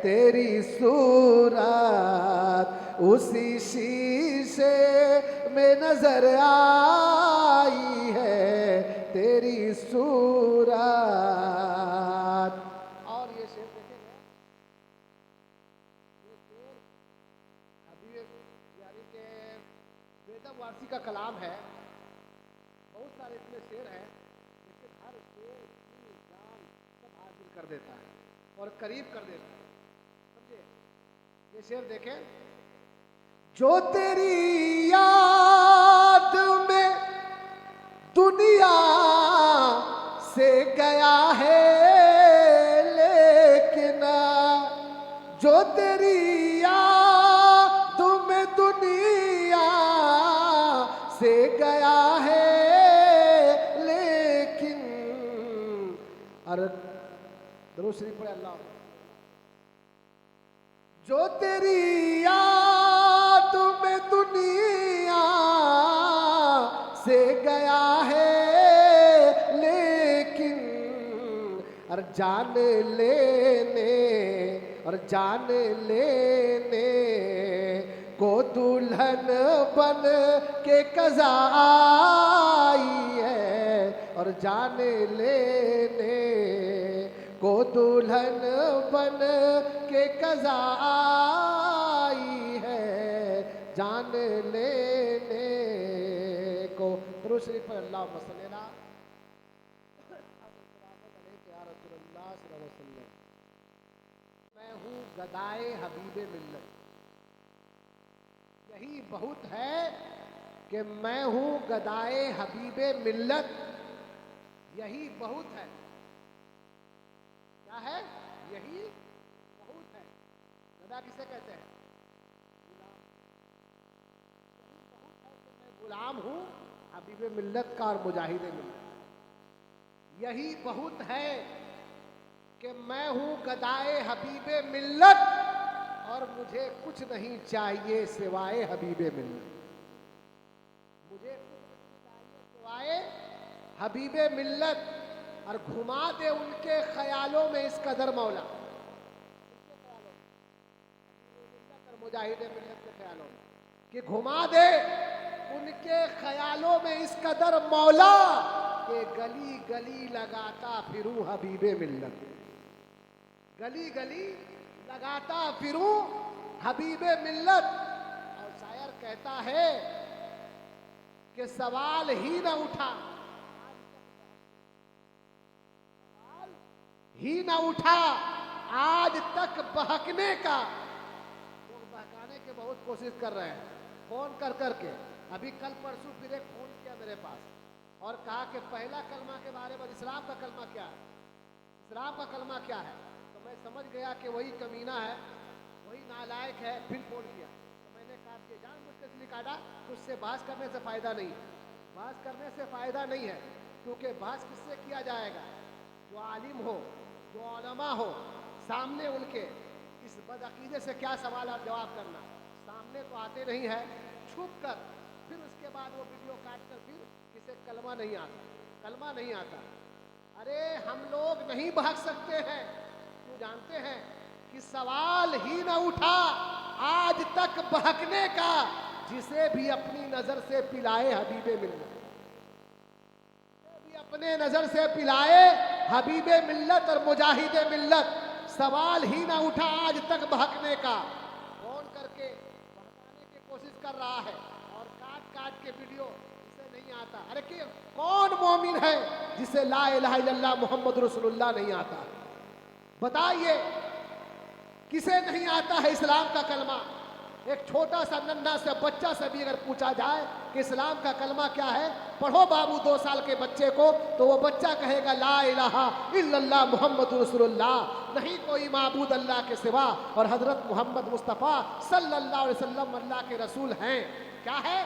تیری صورت اسی شیشے میں نظر آئی ہے، تیری صورت۔ اور یہ شعر دیکھیں گے، یہ شعر حبیب یعنی کہ بیدم وارسی کا کلام ہے، بہت سارے اس میں شعر ہیں، لیکن ہر شعر کی جان سب حاضر کر دیتا ہے اور قریب کر دیتا ہے، سمجھے؟ یہ شعر دیکھیں، جو تیری یاد میں دنیا سے گیا ہے، لیکن جو تیری یاد میں دنیا سے گیا ہے، لیکن درود شریف پڑھے اللہ، جو تیری یاد میں دنیا سے گیا ہے، لیکن اور جان لینے اور جان لینے کو دلہن بن کے قضا آئی ہے، اور جان لینے کو دلہن بن کے قضا آئی ہے، جان لینے کو۔ درود شریف پر اللہم صلی اللہ یا رسول اللہ صلی اللہ علیہ وسلم۔ میں ہوں گدائے حبیب ملت، یہی بہت ہے کہ میں ہوں گدائے حبیب ملت، یہی بہت ہے، کیا ہے؟ یہی بہت ہے۔ گدا کسے کہتے ہیں؟ غلام۔ یہی بہت ہے کہ میں غلام ہوں حبیب ملت کا اور مجاہد ملت، یہی بہت ہے کہ میں ہوں گدائے حبیب ملت اور مجھے کچھ نہیں چاہیے سوائے حبیب ملت، مجھے کچھ نہیں چاہیے سوائے حبیب ملت، اور گھما دے ان کے خیالوں میں اس قدر مولا، ان کے خیالوں میں حبیب ملت اور مجاہد ملت کے خیالوں میں، کہ گھما دے ان کے خیالوں میں اس قدر مولا کہ گلی گلی لگاتا پھروں حبیب ملت، گلی گلی لگاتا پھروں حبیب ملت۔ اور شاعر کہتا ہے کہ سوال ہی نہ اٹھا، سوال ہی نہ اٹھا آج تک بہکنے کا، لوگ بہکانے کے بہت کوشش کر رہے ہیں، فون کر کر کے، ابھی کل پرسوں پھر ایک فون کیا میرے پاس اور کہا کہ پہلا کلمہ کے بارے میں اسلام کا کلمہ کیا ہے، اسلام کا کلمہ کیا ہے؟ تو میں سمجھ گیا کہ وہی کمینہ ہے، وہی نالائق ہے، پھر فون کیا تو میں نے کہا کہ جان مجھ کے اس لیے کاٹا، اس سے بحث کرنے سے فائدہ نہیں ہے، بحث کرنے سے فائدہ نہیں ہے، کیونکہ بحث کس سے کیا جائے گا؟ جو عالم ہو، جو علماء ہو، سامنے ان کے، اس بدعقیدے سے کیا سوال اور جواب کرنا، سامنے تو آتے نہیں ہے، چھپ کر، پھر اس کے بعد وہ ویڈیو کاٹ کر پھر کسے کلمہ نہیں آتا، کلمہ نہیں آتا۔ ارے ہم لوگ نہیں بھاگ سکتے ہیں، کیوں جانتے ہیں کہ سوال ہی نہ اٹھا آج تک بہکنے کا، جسے بھی اپنی نظر سے پلائے حبیب ملت، جسے بھی اپنے نظر سے پلائے حبیب ملت اور مجاہد ملت، سوال ہی نہ اٹھا آج تک بہکنے کا، فون کر کے بہکانے کی کوشش کر رہا ہے اور کاٹ کاٹ کے ویڈیو اسے نہیں آتا۔ ارے کہ کون مومن ہے جسے لا الہ الا اللہ محمد رسول اللہ نہیں آتا؟ بتائیے کسے نہیں آتا ہے اسلام کا کلمہ؟ ایک چھوٹا سا ننھا سا بچہ سے بھی اگر پوچھا جائے کہ اسلام کا کلمہ کیا ہے، پڑھو بابو 2 سال کے بچے کو، تو وہ بچہ کہے گا لا الہ الا اللہ محمد رسول اللہ، نہیں کوئی معبود اللہ کے سوا، اور حضرت محمد مصطفیٰ صلی اللہ علیہ وسلم اللہ کے رسول ہیں۔ کیا ہے؟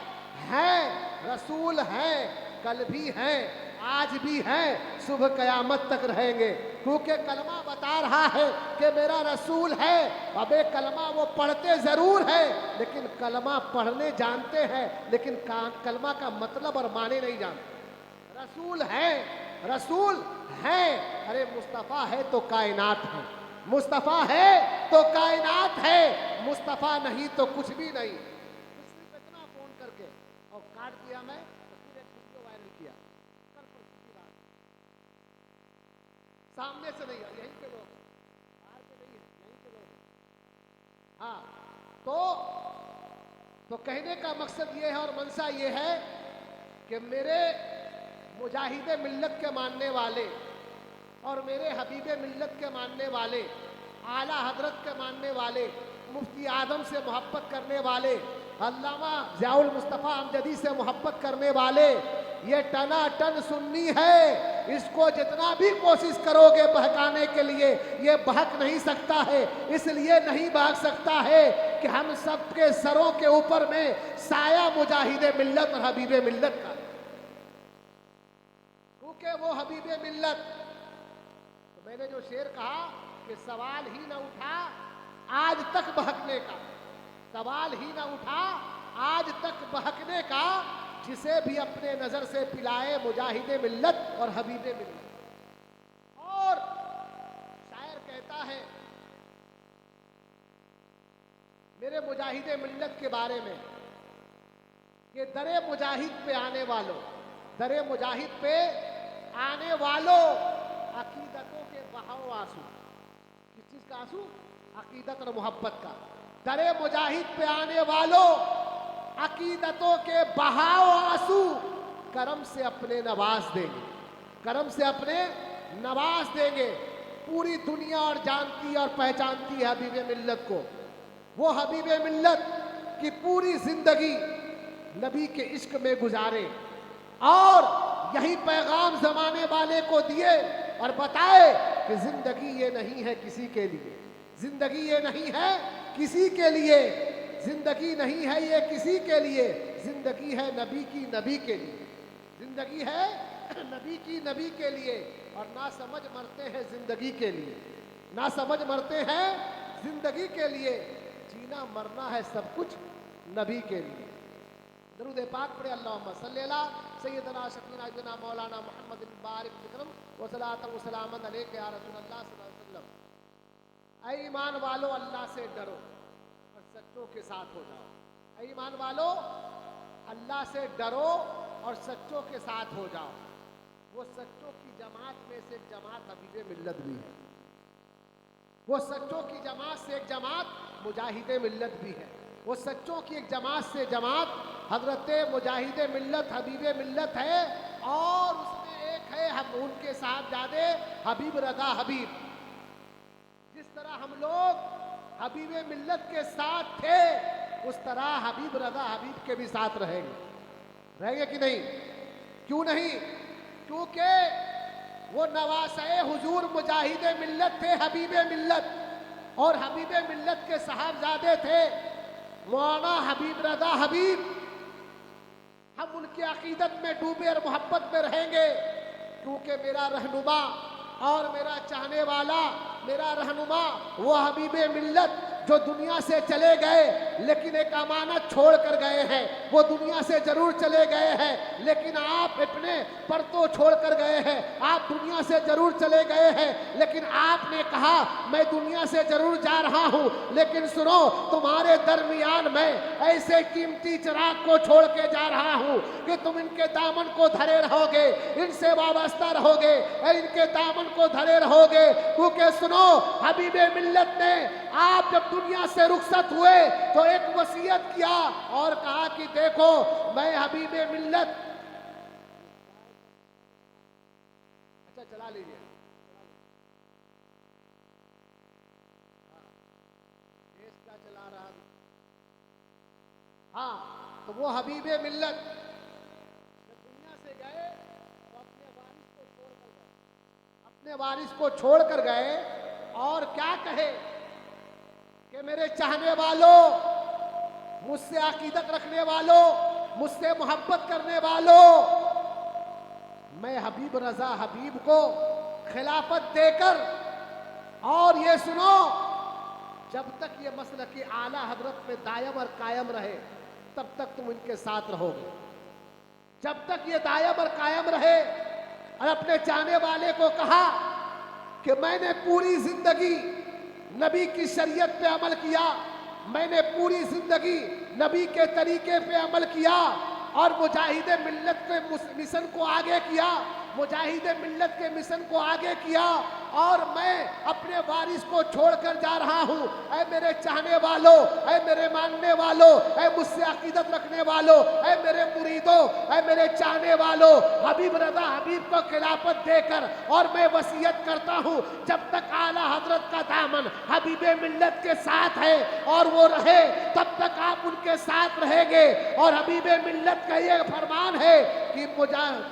ہیں، رسول ہیں، کل بھی ہیں، آج بھی ہیں، صبح قیامت تک رہیں گے، کیونکہ کلمہ بتا رہا ہے کہ میرا رسول ہے۔ اب ایک کلمہ وہ پڑھتے ضرور ہے، لیکن کلمہ پڑھنے جانتے ہیں، لیکن کلمہ کا مطلب اور معنی نہیں جانتے۔ رسول ہے، رسول ہے، ارے مصطفیٰ ہے تو کائنات ہے، مصطفیٰ ہے تو کائنات ہے، مصطفیٰ نہیں تو کچھ بھی نہیں۔ صرف اتنا فون کر کے اور کاٹ دیا میں، تو پھر ایک ویڈیو وائرل کیا کل پرسوں کی رات، سامنے سے نہیں، یہیں کے لوگ ہیں، باہر کے نہیں ہیں، یہیں کے لوگ ہیں۔ ہاں تو کہنے کا مقصد یہ ہے اور منشا یہ ہے کہ میرے مجاہد ملت کے ماننے والے اور میرے حبیب ملت کے ماننے والے، اعلیٰ حضرت کے ماننے والے، مفتی اعظم سے محبت کرنے والے، علامہ ضیاء المصطفیٰ امجدی سے محبت کرنے والے، یہ ٹنا ٹن سنی ہے، اس کو جتنا بھی کوشش کرو گے بہکانے کے لیے یہ بہک نہیں سکتا ہے۔ اس لیے نہیں بہک سکتا ہے کہ ہم سب کے سروں کے اوپر میں سایہ مجاہد ملت اور حبیب ملت کا، کیونکہ وہ حبیب ملت، تو میں نے جو شعر کہا کہ سوال ہی نہ اٹھا آج تک بہکنے کا، سوال ہی نہ اٹھا آج تک بہکنے کا، جسے بھی اپنے نظر سے پلائے مجاہد ملت اور حبیب ملت۔ اور شاعر کہتا ہے میرے مجاہد ملت کے بارے میں کہ در مجاہد پہ آنے والوں، در مجاہد پہ آنے والوں، عقیدتوں کے بہاؤ آنسو، کس چیز کا آنسو؟ عقیدت اور محبت کا۔ در مجاہد پہ آنے والوں، عقیدتوں کے بہاؤ آنسو، کرم سے اپنے نواز دیں گے، کرم سے اپنے نواز دیں گے۔ پوری دنیا اور جانتی اور پہچانتی ہے حبیب ملت کو، وہ حبیب ملت کی پوری زندگی نبی کے عشق میں گزارے اور یہی پیغام زمانے والے کو دیے اور بتائے کہ زندگی یہ نہیں ہے کسی کے لیے، زندگی یہ نہیں ہے کسی کے لیے، زندگی نہیں ہے یہ کسی کے لیے، زندگی ہے نبی کی نبی کے لیے، زندگی ہے نبی کی نبی کے لیے۔ اور نہ سمجھ مرتے ہیں زندگی کے لیے، نہ سمجھ مرتے ہیں زندگی کے لیے، جینا مرنا ہے سب کچھ نبی کے لیے۔ درود پاک پڑھے، اللہم صلی اللہ سیدنا شفیعنا جنا مولانا محمد بارک بکرم وصلاۃ وسلام علیک یا رسول اللہ صلی اللہ علیہ وسلم۔ اے ایمان والو اللہ سے ڈرو اور سچوں کے ساتھ ہو جاؤ۔ اے ایمان والو اللہ سے ڈرو اور سچوں کے ساتھ ہو جاؤ۔ وہ سچوں کی جماعت میں سے ایک جماعت حبیب ملت بھی ہے، وہ سچوں کی جماعت سے ایک جماعت مجاہد ملت بھی ہے، وہ سچوں کی ایک جماعت سے جماعت حضرت مجاہد ملت حبیب ملت ہے، اور اس میں ایک ہے ہم ان کے صاحبزادے حبیب رضا حبیب۔ جس طرح ہم لوگ حبیب ملت کے ساتھ تھے اس طرح حبیب رضا حبیب کے بھی ساتھ رہیں گے کہ نہیں؟ کیوں نہیں؟ کیونکہ وہ نواسۂ حضور مجاہد ملت تھے، حبیب ملت، اور حبیب ملت کے صاحبزادے تھے مولانا حبیب رضا حبیب۔ ہم ان کی عقیدت میں ڈوبے اور محبت میں رہیں گے، کیونکہ میرا رہنما اور میرا چاہنے والا، میرا رہنما وہ حبیب ملت جو دنیا سے چلے گئے لیکن ایک امانت چھوڑ کر گئے ہیں۔ وہ دنیا سے ضرور چلے گئے ہیں لیکن آپ اپنے پرتو چھوڑ کر گئے ہیں۔ آپ دنیا سے ضرور چلے گئے ہیں لیکن آپ نے کہا میں دنیا سے ضرور جا رہا ہوں، لیکن سنو تمہارے درمیان میں ایسے قیمتی چراغ کو چھوڑ کے جا رہا ہوں کہ تم ان کے دامن کو دھرے رہو گے، ان سے وابستہ رہو گے، ان کے دامن کو دھرے رہو گے۔ کیونکہ سنو حبیب ملت نے آپ جب دنیا سے رخصت ہوئے تو ایک وصیت کیا اور کہا کہ دیکھو میں حبیب ملت، اچھا چلا لیجیے، دیش کیا چلا رہا، ہاں تو وہ حبیب ملت جب دنیا سے گئے تو اپنے وارث کو چھوڑ کر گئے، اپنے وارث کو چھوڑ کر گئے اور کیا کہے کہ میرے چاہنے والوں، مجھ سے عقیدت رکھنے والوں، مجھ سے محبت کرنے والوں، میں حبیب رضا حبیب کو خلافت دے کر، اور یہ سنو، جب تک یہ مسلک اعلیٰ حضرت میں دائم اور قائم رہے تب تک تم ان کے ساتھ رہو گے، جب تک یہ دائم اور قائم رہے۔ اور اپنے چاہنے والے کو کہا کہ میں نے پوری زندگی نبی کی شریعت پہ عمل کیا، میں نے پوری زندگی نبی کے طریقے پہ عمل کیا اور مجاہد ملت کے مشن کو آگے کیا، مجاہد ملت کے مشن کو آگے کیا، اور میں اپنے وارث کو چھوڑ کر جا رہا ہوں۔ اے میرے چاہنے والوں، اے میرے ماننے والوں، اے مجھ سے عقیدت رکھنے والوں، اے میرے مریدوں، اے میرے چاہنے والوں، حبیب رضا حبیب کو خلافت دے کر اور میں وصیت کرتا ہوں، جب تک اعلیٰ حضرت کا دامن حبیب ملت کے ساتھ ہے اور وہ رہے تب تک آپ ان کے ساتھ رہیں گے۔ اور حبیب ملت کا یہ فرمان ہے کہ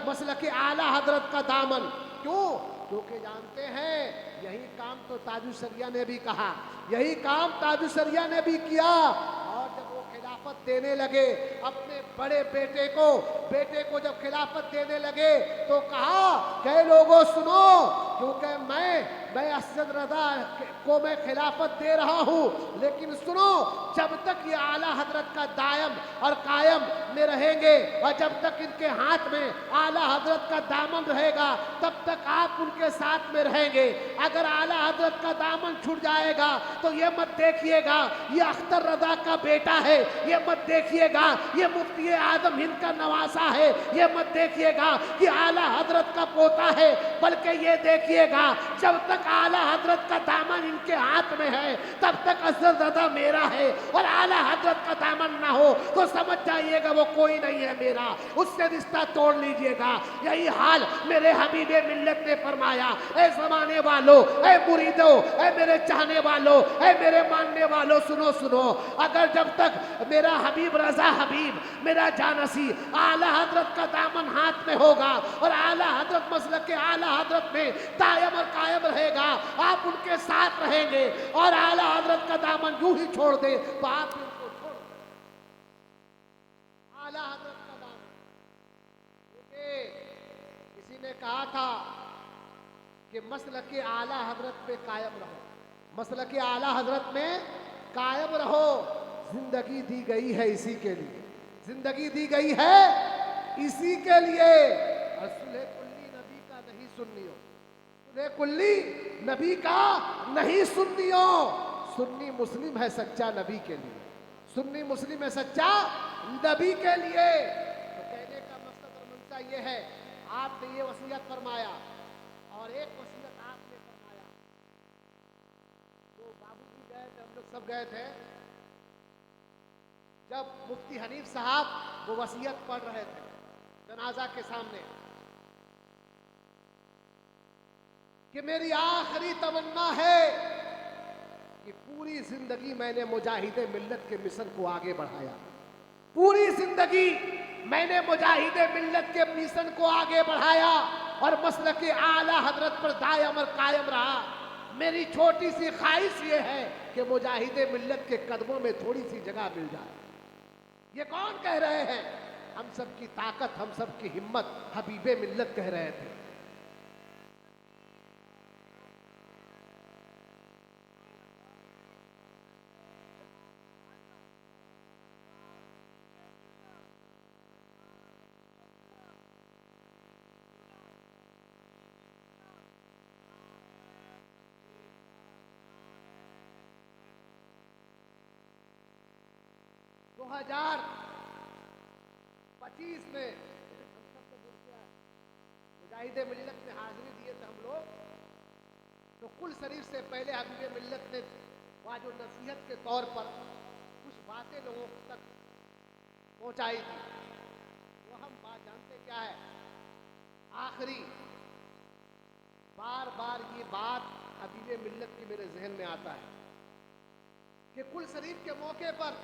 مسلک اعلیٰ حضرت کا دامن، کیوں؟ کیونکہ جانتے ہیں یہی کام تو تاج الشریعہ نے بھی کہا، یہی کام تاج الشریعہ نے بھی کیا۔ اور جب وہ خلافت دینے لگے اپنے بڑے بیٹے کو جب خلافت دینے لگے تو کہا کہ لوگوں سنو، کیونکہ میں اسد رضا کو میں خلافت دے رہا ہوں، لیکن سنو، جب تک یہ اعلیٰ حضرت کا دائم اور قائم میں رہیں گے اور جب تک ان کے ہاتھ میں اعلیٰ حضرت کا دامن رہے گا تب تک آپ ان کے ساتھ میں رہیں گے۔ اگر اعلیٰ حضرت کا دامن چھوٹ جائے گا تو یہ مت دیکھیے گا یہ اختر رضا کا بیٹا ہے، یہ مت دیکھیے گا یہ مفتی اعظم ہند کا نواسا ہے، یہ مت دیکھیے گا کہ اعلیٰ حضرت کا پوتا ہے، بلکہ یہ دیکھیے گا جب تک اعلیٰ حضرت کا دامن ان کے ہاتھ میں ہے تب تک اسد رضا میرا ہے، اور اعلیٰ حضرت کا دامن نہ ہو تو سمجھ جائیے گا وہ کوئی نہیں ہے میرا، اس سے رشتہ توڑ لیجئے گا۔ یہی حال میرے حبیب ملت نے فرمایا۔ اے زمانے والوں، اے مریدوں، اے میرے چاہنے والوں، اے میرے ماننے والوں، سنو، اگر جب تک میرا حبیب رضا حبیب، میرا جانسی اعلیٰ حضرت کا دامن ہاتھ میں ہوگا اور اعلیٰ حضرت مسلک کے اعلیٰ حضرت میں دائم اور قائم رہے گا، آپ ان کے ساتھ رہیں گے، اور اعلیٰ حضرت کا دامن یوں ہی چھوڑ دے تو آپ ان کو چھوڑ دیں۔ اعلیٰ حضرت کا دامن، کسی نے کہا تھا کہ مسلک اعلیٰ حضرت پہ قائم رہو، مسلک اعلیٰ حضرت میں قائم رہو، زندگی دی گئی ہے اسی کے لیے، زندگی دی گئی ہے اسی کے لیے۔ اور صلح کلی نبی کا نہیں سنیو، صلح کلی نبی کا نہیں سنیو، سنی مسلم ہے سچا نبی کے لیے، سنی مسلم ہے سچا نبی کے لیے۔ تو کہنے کا مقصد اور منشا یہ ہے، آپ نے یہ وصیت فرمایا اور ایک وصیت آپ نے فرمایا، تو بابو جی گئے تھے، ہم لوگ سب گئے تھے، جب مفتی حنیف صاحب وہ وصیت پڑھ رہے تھے جنازہ کے سامنے کہ میری آخری تمنا ہے کہ پوری زندگی میں نے مجاہد ملت کے مشن کو آگے بڑھایا، پوری زندگی میں نے مجاہد ملت کے مشن کو آگے بڑھایا اور مسلک اعلیٰ حضرت پر دائم اور قائم رہا۔ میری چھوٹی سی خواہش یہ ہے کہ مجاہد ملت کے قدموں میں تھوڑی سی جگہ مل جائے۔ یہ کون کہہ رہے ہیں؟ ہم سب کی طاقت، ہم سب کی ہمت حبیب ملت کہہ رہے تھے۔ دو ہزار 25 میں ہم سب کو مجاہد ملت میں حاضری دیے تھے ہم لوگ، تو کل شریف سے پہلے حبیب ملت نے واجب نصیحت کے طور پر کچھ باتیں لوگوں تک پہنچائی تھی۔ وہ ہم بات جانتے کیا ہے؟ آخری بار بار یہ بات حبیب ملت کی میرے ذہن میں آتا ہے کہ کل شریف کے موقع پر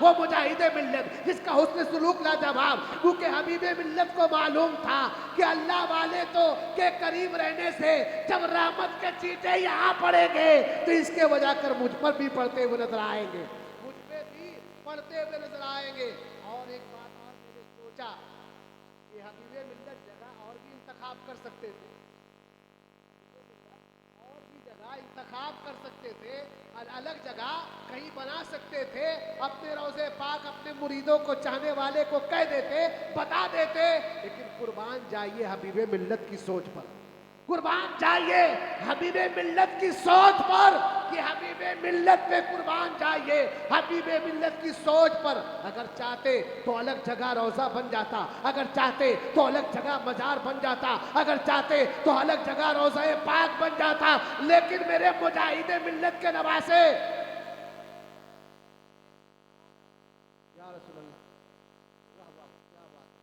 وہ مجاہد ملت جس کا حسن سلوک لاجواب، کیونکہ حبیب ملت کو معلوم تھا کہ اللہ والے تو کے قریب رہنے سے جب رحمت کے چیٹے یہاں پڑیں گے تو اس کے وجہ کر مجھ پر بھی پڑھتے ہوئے نظر آئیں گے، مجھ پہ بھی پڑھتے ہوئے نظر آئیں گے۔ اور ایک بات اور میں نے سوچا کہ حبیب ملت جگہ اور بھی انتخاب کر سکتے تھے، اور بھی جگہ انتخاب کر سکتے تھے، الگ جگہ کہیں بنا سکتے تھے، اپنے روضے پاک اپنے مریدوں کو چاہنے والے کو کہہ دیتے، بتا دیتے، لیکن قربان جائیے حبیب ملت کی سوچ پر، قربان جائیے حبیب ملت کی سوچ پر، کہ حبیب ملت پہ قربان جائیے حبیب ملت کی سوچ پر۔ اگر چاہتے تو الگ جگہ روضہ بن جاتا، اگر چاہتے تو الگ جگہ مزار بن جاتا، اگر چاہتے تو الگ جگہ روضہ پاک بن جاتا، لیکن میرے مجاہد ملت کے نواسے، یا رسول اللہ، کیا بات ہے،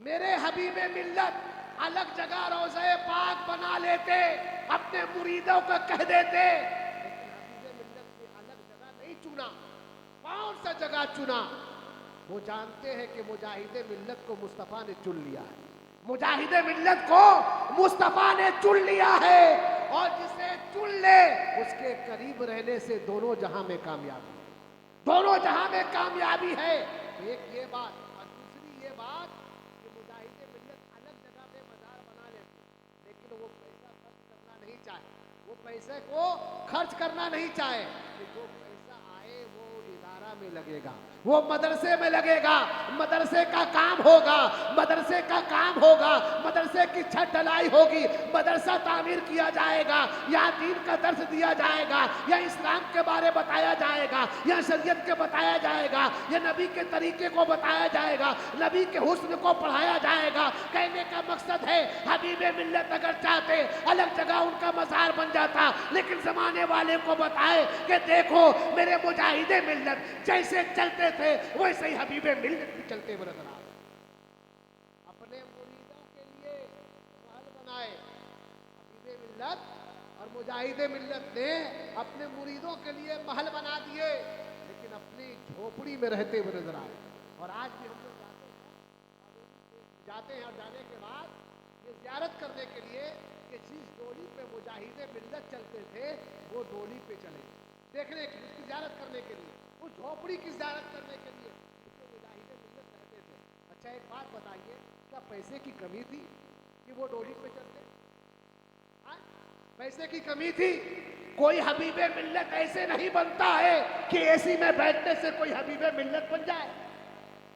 میرے حبیب ملت الگ جگہ روضہ پاک بنا لیتے، اپنے مریدوں کو کہہ دیتے، لیکن حبیب ملت نے الگ جگہ نہیں چنا۔ کون سا جگہ چنا؟ وہ جانتے ہیں کہ مجاہد ملت کو مصطفیٰ نے چن لیا ہے، مجاہد ملت کو مصطفیٰ نے چن لیا ہے، اور جسے چن لے اس کے قریب رہنے سے دونوں جہاں میں کامیابی ہے، دونوں جہاں میں کامیابی ہے۔ ایک یہ بات، اور دوسری یہ بات کہ مجاہد ملت الگ جگہ پہ مزار بنا لیتے، لیکن وہ پیسہ خرچ کرنا نہیں چاہے، وہ پیسے کو خرچ کرنا نہیں چاہے، کہ جو پیسہ آئے وہ ادارہ میں لگے گا، وہ مدرسے میں لگے گا، مدرسے کا کام ہوگا، مدرسے کا کام ہوگا، مدرسے کی چھت ڈھلائی ہوگی، مدرسہ تعمیر کیا جائے گا، یا دین کا درس دیا جائے گا، یا اسلام کے بارے بتایا جائے گا، یا شریعت کے بتایا جائے گا، یا نبی کے طریقے کو بتایا جائے گا، نبی کے حسن کو پڑھایا جائے گا۔ کہنے کا مقصد ہے حبیب ملت اگر چاہتے الگ جگہ ان کا مزار بن جاتا، لیکن زمانے والے کو بتائے کہ دیکھو میرے مجاہد ملت جیسے چلتے تھے ویسے ہی حبیب ملت بھی چلتے ہوئے نظر آئے، اپنے مریدوں کے لیے محل بنائے۔ حبیب ملت اور مجاہد ملت نے اپنے مریدوں کے لیے محل بنا دیے، لیکن اپنی جھوپڑی میں رہتے ہوئے نظر آئے۔ اور آج بھی ہم لوگ جاتے ہیں اور جانے کے بعد یہ زیارت کرنے کے لیے کہ جس ڈولی پہ مجاہد ملت چلتے تھے وہ ڈولی پہ چلے، دیکھنے کی، اس کی زیارت کرنے کے لیے، اس جھوپڑی کی زیارت کرنے کے لیے جس پہ مجاہد ملت رہتے تھے۔ اچھا ایک بات بتائیے، کیا پیسے کی کمی تھی کہ وہ ڈولی پہ چلتے؟ پیسے کی کمی تھی؟ کوئی حبیب ملت ایسے نہیں بنتا ہے کہ اے سی میں بیٹھنے سے کوئی حبیب ملت بن جائے،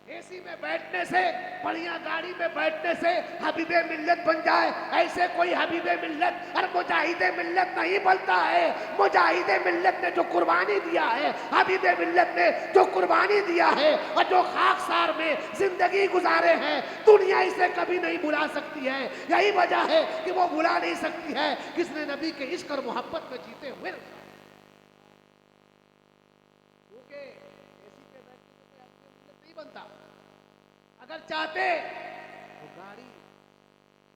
اے سی میں بیٹھنے سے، بڑھیا گاڑی میں بیٹھنے سے حبیب ملت بن جائے، ایسے کوئی حبیب ملت اور مجاہد ملت نہیں بنتا ہے۔ مجاہد ملت نے جو قربانی دیا ہے، حبیب ملت نے جو قربانی دیا ہے اور جو خاکسار میں زندگی گزارے ہیں، دنیا اسے کبھی نہیں بھلا سکتی ہے۔ یہی وجہ ہے کہ وہ بھلا نہیں سکتی ہے کس نے نبی کے عشق اور محبت میں جیتے ہوئے، کیونکہ ایسی پہ بیٹھنے سے کوئی حبیب ملت نہیں بنتا۔ اگر چاہتے تو گاڑی،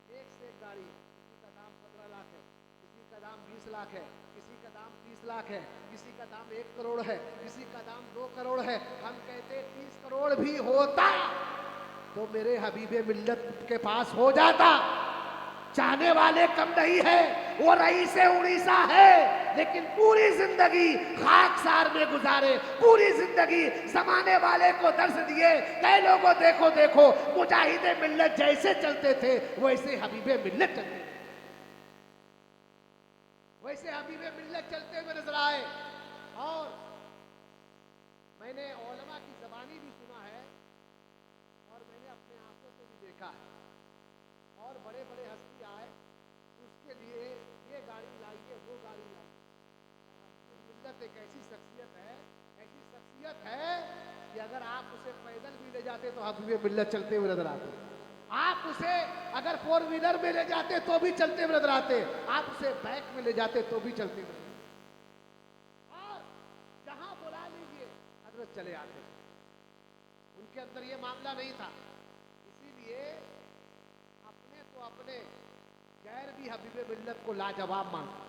ایک سے ایک گاڑی، کسی کا دام 15 لاکھ ہے، کسی کا دام 20 لاکھ ہے، کسی کا دام 30 لاکھ ہے، کسی کا دام 1 کروڑ ہے، کسی کا دام 2 کروڑ ہے۔ ہم کہتے 30 کروڑ بھی ہوتا تو میرے حبیب ملت کے پاس ہو جاتا۔ چاہنے والے کم نہیں ہے، وہ رئیس اڑیسہ ہے، لیکن پوری زندگی خاکسار میں گزارے، پوری زندگی زمانے والے کو درس دیے، کئی لوگوں دیکھو دیکھو مجاہد ملت جیسے چلتے تھے ویسے حبیب ملت چلتے تھے، ویسے حبیب ملت چلتے ہوئے نظر آئے۔ اور میں نے علماء کی زبانی بھی سنا ہے اور میں نے اپنے آنکھوں سے بھی دیکھا ہے، اور بڑے بڑے ہستی آئے اس کے لیے یہ گاڑی لائیے، وہ گاڑی لائیے۔ ملت ایک ایسی شخصیت ہے، ایسی شخصیت ہے کہ اگر آپ اسے پیدل بھی لے جاتے تو حبیب ملت چلتے ہوئے نظر آتے، آپ اسے اگر 4 ویلر میں لے جاتے تو بھی چلتے ہوئے نظر آتے، آپ اسے بائک میں لے جاتے تو بھی چلتے ہوئے، اور جہاں بلا لیجیے حضرت چلے آتے۔ ان کے اندر یہ معاملہ نہیں تھا، اسی لیے اپنے تو اپنے غیر بھی حبیب ملت کو لاجواب مانتے۔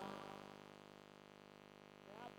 میں آپ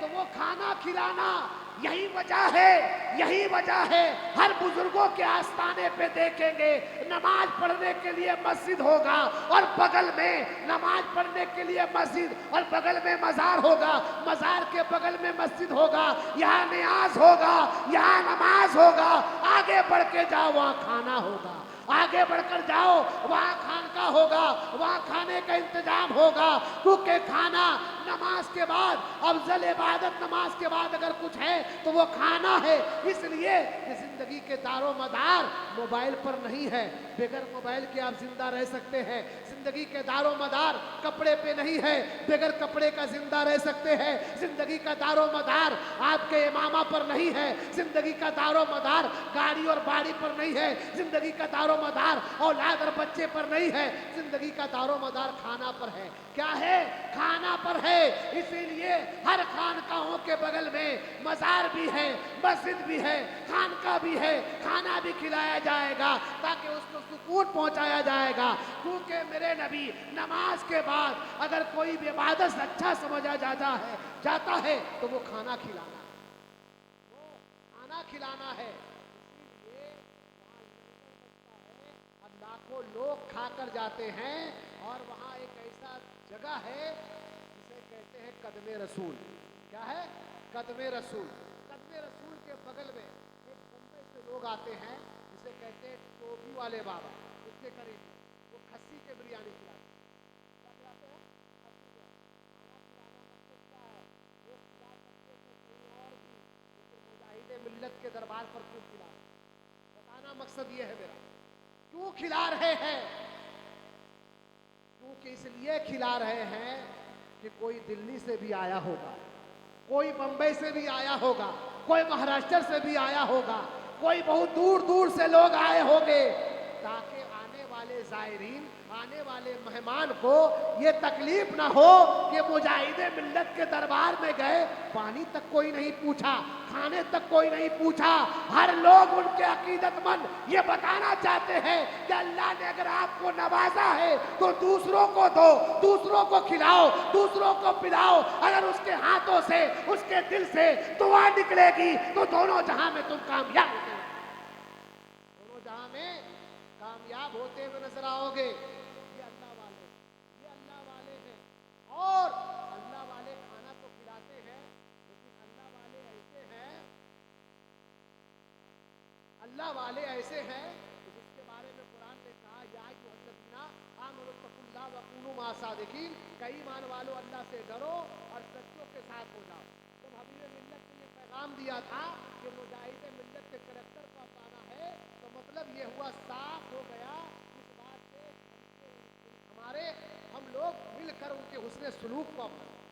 تو وہ کھانا کھلانا. یہی وجہ ہے ہر بزرگوں کے آستانے پہ دیکھیں گے نماز پڑھنے کے لیے مسجد ہوگا اور بغل میں نماز پڑھنے کے لیے مسجد اور بغل میں مزار ہوگا, مزار کے بغل میں مسجد ہوگا, یہاں نیاز ہوگا, یہاں نماز ہوگا. آگے بڑھ کے جاؤ وہاں کھانا ہوگا, آگے بڑھ کر جاؤ وہاں خانقاہ ہوگا, وہاں کھانے کا انتظام ہوگا. کیونکہ کھانا نماز کے بعد افضل عبادت, نماز کے بعد اگر کچھ ہے تو وہ کھانا ہے. اس لیے کہ زندگی کے دار و مدار موبائل پر نہیں ہے. بغیر موبائل کے آپ زندہ رہ سکتے ہیں. زندگی کے دار و مدار کپڑے پہ نہیں ہے, بغیر کپڑے کا زندہ رہ سکتے ہیں. زندگی کا دار و مدار آپ کے امامہ پر نہیں ہے. زندگی کا دار و مدار گاڑی اور باڑی پر نہیں ہے. زندگی کا دار و مدار اولاد اور بچے پر نہیں ہے. زندگی کا دار و مدار کھانا پر ہے. کیا ہے؟ کھانا پر ہے. اسی لیے ہر خانقاہوں کے بغل میں مزار بھی ہے, مسجد بھی ہے, خانقاہ بھی ہے. کھانا بھی کھلایا جائے گا تاکہ اس کو سکون پہنچایا جائے گا. کیونکہ میرے نبی نماز کے بعد اگر کوئی بھی عبادت اچھا سمجھا جاتا ہے تو وہ کھانا کھلانا ہے, وہ کھانا کھلانا ہے. اسی لیے وہاں لنگر بچتا ہے اور لاکھوں لوگ کھا کر جاتے ہیں. اور وہاں ایک ایسا جگہ ہے جسے کہتے ہیں قدم رسول. کیا ہے؟ قدم رسول. قدم رسول کے بغل میں ایک بمبئی سے لوگ آتے ہیں جسے کہتے ہیں ٹوپی والے بابا. اس کے قریب وہ کھسی کے بریانی کھلاتے ہیں. کیا کھلاتے ہیں؟ کھسی کے. کھانا کھلانا مطلب کیا ہے؟ وہ کھلا سکتے تھے کہیں اور بھی, لیکن مجاہد ملت کے دربار پر کیوں کھلا رہے ہیں؟ بتانا مقصد یہ ہے میرا. کیوں کھلا رہے ہیں؟ کیونکہ اس لیے کھلا رہے ہیں کہ کوئی دلی سے بھی آیا ہوگا, کوئی بمبئی سے بھی آیا ہوگا, کوئی مہاراشٹر سے بھی آیا ہوگا, کوئی بہت دور دور سے لوگ آئے ہوں گے, تاکہ آنے والے زائرین, آنے والے مہمان کو یہ تکلیف نہ ہو کہ مجاہد ملت کے دربار میں گئے, پانی تک کوئی نہیں پوچھا, کھانے تک کوئی نہیں پوچھا. ہر لوگ ان کے عقیدت مند یہ بتانا چاہتے ہیں کہ اللہ نے اگر آپ کو نوازا ہے تو دوسروں کو دو, دوسروں کو کھلاؤ, دوسروں کو پلاؤ. اگر اس کے ہاتھوں سے, اس کے دل سے دعا نکلے گی تو دونوں جہاں میں تم کامیاب ہوتے ہیں, دونوں جہاں میں کامیاب ہوتے ہوئے نظر آؤ گے. یہ اللہ والے, یہ اللہ والے ہیں. اور اللہ والے کھانا تو کھلاتے ہیں, لیکن اللہ والے ایسے ہیں, اللہ والے ایسے ہیں جس کے بارے میں قرآن نے کہا یا ایھا الذین آمنوا اتقوا اللہ وکونوا مع الصادقین, کئی ایمان والو اللہ سے ڈرو اور سچوں کے ساتھ ہو جاؤ. جب حبیب ملت نے یہ پیغام دیا تھا کہ مجاہد ملت کے کریکٹر کو اپنانا ہے تو مطلب یہ ہوا, صاف ہو گیا اس بات سے ہم لوگ مل کر ان کے حسن سلوک کو اپنائیں,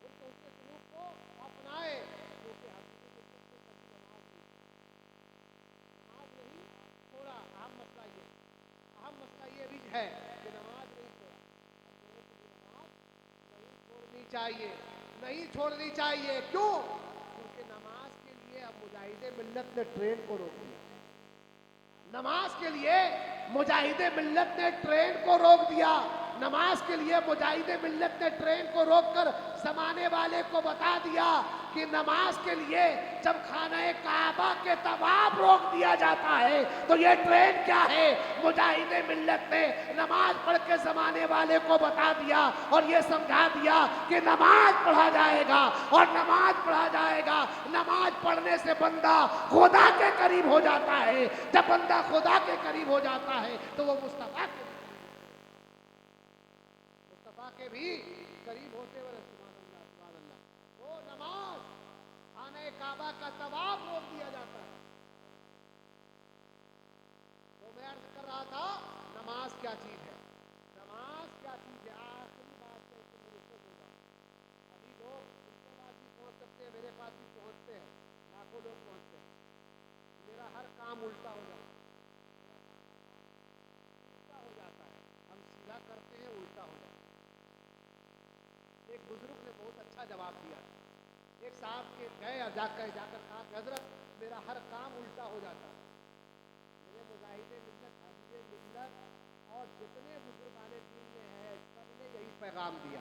ان کے حسن سلوک کو اپنائیں. کیونکہ حبیب ملت نے کبھی نماز نہیں چھوڑا. اہم مسئلہ یہ بھی ہے کہ نماز نہیں چھوڑا. ہم لوگوں کو بھی نماز نہیں چھوڑنی چاہیے, نہیں چھوڑنی چاہیے. کیوں؟ کیونکہ نماز کے لیے اب مجاہد ملت نے ٹرین کو روک دیا. نماز کے لیے مجاہد ملت نے ٹرین کو روک دیا. نماز کے لیے مجاہد ملت نے ٹرین کو روک کر زمانے والے کو بتا دیا کہ نماز کے لیے جب خانہ کعبہ کے طواف روک دیا جاتا ہے تو یہ ٹرین کیا ہے. مجاہد ملت نے نماز پڑھ کے زمانے والے کو بتا دیا اور یہ سمجھا دیا کہ نماز پڑھا جائے گا, اور نماز پڑھا جائے گا. نماز پڑھنے سے بندہ خدا کے قریب ہو جاتا ہے. جب بندہ خدا کے قریب ہو جاتا ہے تو وہ مصطفیٰ کے بھی قریب ہوتے ہوئے سبحان اللہ سبحان اللہ. وہ نماز خانہ کعبہ کا طواف روک دیا جاتا ہے. تو میں عرض کر رہا تھا نماز کیا چیز ہے, نماز کیا چیز ہے. آخری بات ہے کہ میں رخصت ہو جاؤں. ابھی لوگ ان کے پاس بھی پہنچ سکتے ہیں, میرے پاس بھی پہنچتے ہیں, لاکھوں لوگ پہنچتے ہیں. میرا ہر کام الٹا ہو جاتا ہے, الٹا ہو جاتا ہے. ہم سیدھا کرتے ہیں, الٹا ہو جاتا ہے. ایک بزرگ نے بہت اچھا جواب دیا. ایک صاحب کے گئے اور جا کر کہا کہ حضرت میرا ہر کام الٹا ہو جاتا ہے. میرے مجاہد ملت, حبیب ملت اور جتنے بزرگان دین میں ہیں سب نے یہی پیغام دیا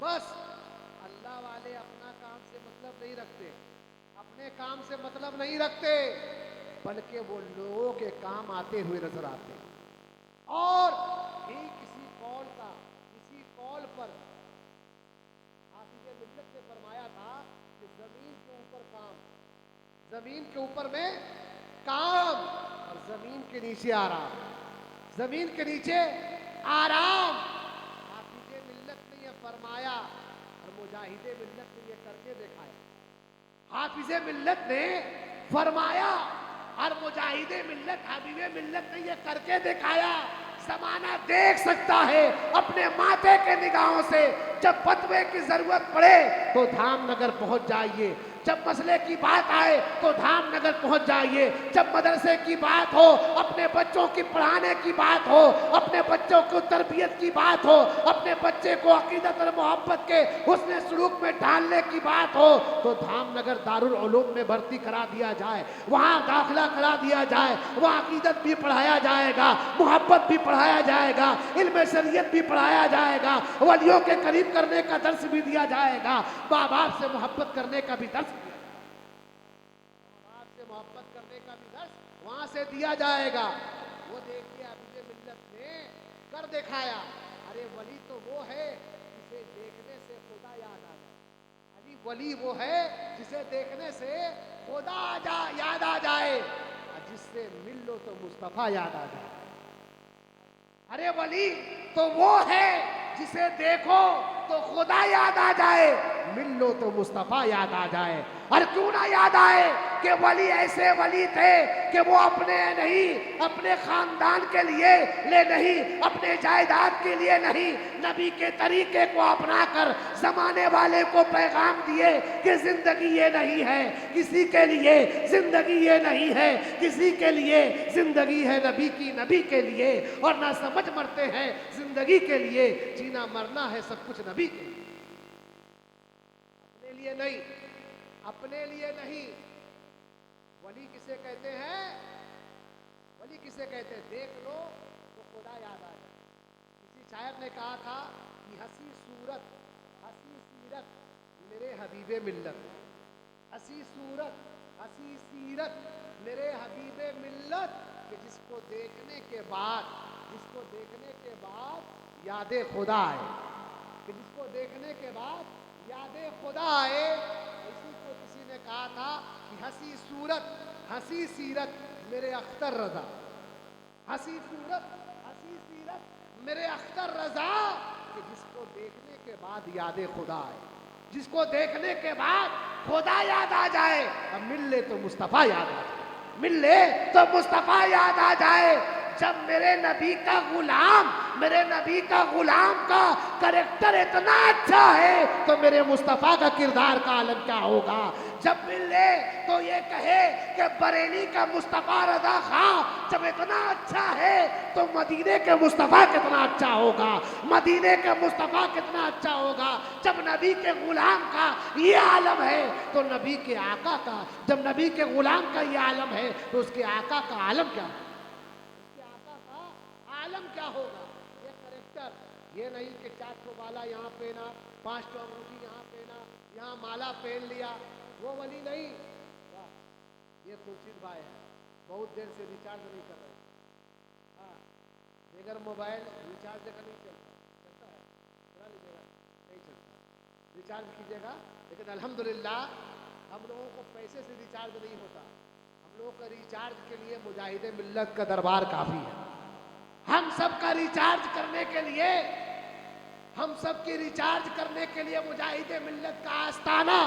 بس اللہ والے اپنا کام سے مطلب نہیں رکھتے، اپنے کام سے مطلب نہیں رکھتے، بلکہ وہ لوگوں کے کام آتے ہوئے نظر آتے ہیں۔ اور بھی کسی قول پر حافظ ملت نے فرمایا تھا کہ زمین کے اوپر کام، زمین کے اوپر میں کام اور زمین کے نیچے آرام، زمین کے نیچے آرام۔ حافظ ملت نے یہ فرمایا اور مجاہد ملت نے یہ کر کے دکھایا۔ حافظ ملت نے فرمایا اور مجاہد ملت حبیب ملت نے یہ کر کے دکھایا۔ زمانہ دیکھ سکتا ہے اپنے ماتھے کے نگاہوں سے، جب فتوے کی ضرورت پڑے تو دھام نگر پہنچ جائیے، جب مسئلے کی بات آئے تو دھام نگر پہنچ جائیے، جب مدرسے کی بات ہو، اپنے بچوں کی پڑھانے کی بات ہو، اپنے بچوں کو تربیت کی بات ہو، اپنے بچے کو عقیدت اور محبت کے حسن سلوک میں ڈالنے کی بات ہو، تو دھام نگر دارالعلوم میں بھرتی کرا دیا جائے، وہاں داخلہ کرا دیا جائے، وہاں عقیدت بھی پڑھایا جائے گا، محبت بھی پڑھایا جائے گا، علم شریعت بھی پڑھایا جائے گا، ولیوں کے قریب کرنے کا درس بھی دیا جائے گا، ماں باپ سے محبت کرنے کا بھی درس، محبت کرنے کا بھی درس وہاں سے دیا جائے گا۔ وہ دیکھیے حافظ ملت نے کر دکھایا۔ ارے ولی تو وہ ہے جسے دیکھنے سے خدا یاد آ جائے، ابھی ولی وہ ہے جسے دیکھنے سے خدا یاد آ جائے، اور جس سے مل لو تو مصطفیٰ یاد آ جائے۔ ارے ولی تو وہ ہے جسے دیکھو تو خدا یاد آ جائے، مل لو تو مصطفیٰ یاد آ جائے۔ اور کیوں نہ یاد آئے کہ ولی ایسے ولی تھے کہ وہ اپنے نہیں، اپنے خاندان کے لیے لے نہیں، اپنے جائیداد کے لیے نہیں، نبی کے طریقے کو اپنا کر زمانے والے کو پیغام دیے کہ زندگی یہ نہیں ہے کسی کے لیے، زندگی یہ نہیں ہے کسی کے لیے، زندگی ہے نبی کی، نبی کے لیے، اور نہ سمجھ مرتے ہیں زندگی کے لیے، جینا مرنا ہے سب کچھ نبی کے لیے، اپنے لیے نہیں، اپنے لیے نہیں۔ ولی کسے کہتے ہیں؟ ولی کسے کہتے ہیں؟ دیکھ لو تو خدا یاد آ جائے۔ کسی شاعر نے کہا تھا کہ ہنسی صورت ہنسی سیرت میرے حبیب ملت، ہنسی صورت ہنسی سیرت میرے حبیب ملت، کہ جس کو دیکھنے کے بعد، جس کو دیکھنے کے بعد یاد خدا آئے، کہ جس کو دیکھنے کے بعد یاد خدا آئے۔ اسی کو کسی نے کہا تھا کہ ہنسی صورت ہنسی سیرت میرے اختر رضا، ہنسی صورت ہنسی سیرت میرے اختر رضا، کہ جس کو دیکھنے کے بعد یاد خدا آئے، جس کو دیکھنے کے بعد خدا یاد آ جائے، اب مل لے تو مصطفیٰ یاد آ جائے، مل لے تو مصطفیٰ یاد آ جائے۔ جب میرے نبی کا غلام، میرے نبی کا غلام کا کریکٹر اتنا اچھا ہے تو میرے مصطفیٰ کا کردار کا عالم کیا ہوگا۔ جب مل لے تو یہ کہے کہ بریلی کا مصطفیٰ رضا خان جب اتنا اچھا ہے تو مدینے کے مصطفیٰ کتنا اچھا ہوگا، مدینے کے مصطفیٰ کتنا اچھا ہوگا۔ جب نبی کے غلام کا یہ عالم ہے تو نبی کے آقا کا، جب نبی کے غلام کا یہ عالم ہے تو اس کے آقا کا عالم کیا ہوگا، اس کے آقا کا عالم کیا ہوگا۔ یہ کریکٹر، یہ نہیں کہ 4 والا یہاں پہنا، 5 انگوٹھی یہاں پہنا، یہاں مالا پہن لیا، وہ ولی نہیں۔ یہ خورشید بھائی ہے، بہت دیر سے ریچارج نہیں کر رہے، ہاں بغیر موبائل ریچارج کا نہیں چلتا ہے، چلا لیجیے گا، نہیں چلتا، ریچارج کیجیے گا۔ لیکن الحمدللہ ہم لوگوں کو پیسے سے ریچارج نہیں ہوتا، ہم لوگوں کا ریچارج کے لیے مجاہد ملت کا دربار کافی ہے۔ ہم سب کا ریچارج کرنے کے لیے، ہم سب کی ریچارج کرنے کے لیے مجاہد ملت کا آستانہ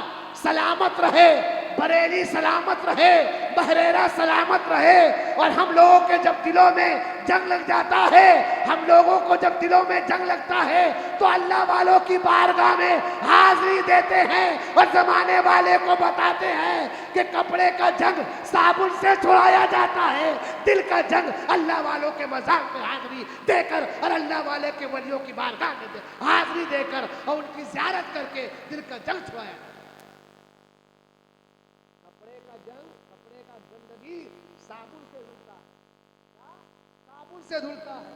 سلامت رہے، بریلی سلامت رہے، بحریرہ سلامت رہے۔ اور ہم لوگوں کے جب دلوں میں جنگ لگ جاتا ہے، ہم لوگوں کو جب دلوں میں جنگ لگتا ہے تو اللہ والوں کی بارگاہ میں حاضری دیتے ہیں اور زمانے والے کو بتاتے ہیں کہ کپڑے کا جنگ صابن سے چھڑایا جاتا ہے، دل کا جنگ اللہ والوں کے مزار میں حاضری دے کر اور اللہ والے کے ولیوں کی بارگاہ میں حاضری دے کر اور ان کی زیارت کر کے دل کا جنگ چھڑایا جاتا ہے۔ کپڑے کا جنگ، کپڑے کا گندگی صابن سے دھلتا ہے، صابن سے دھلتا ہے،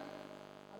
اور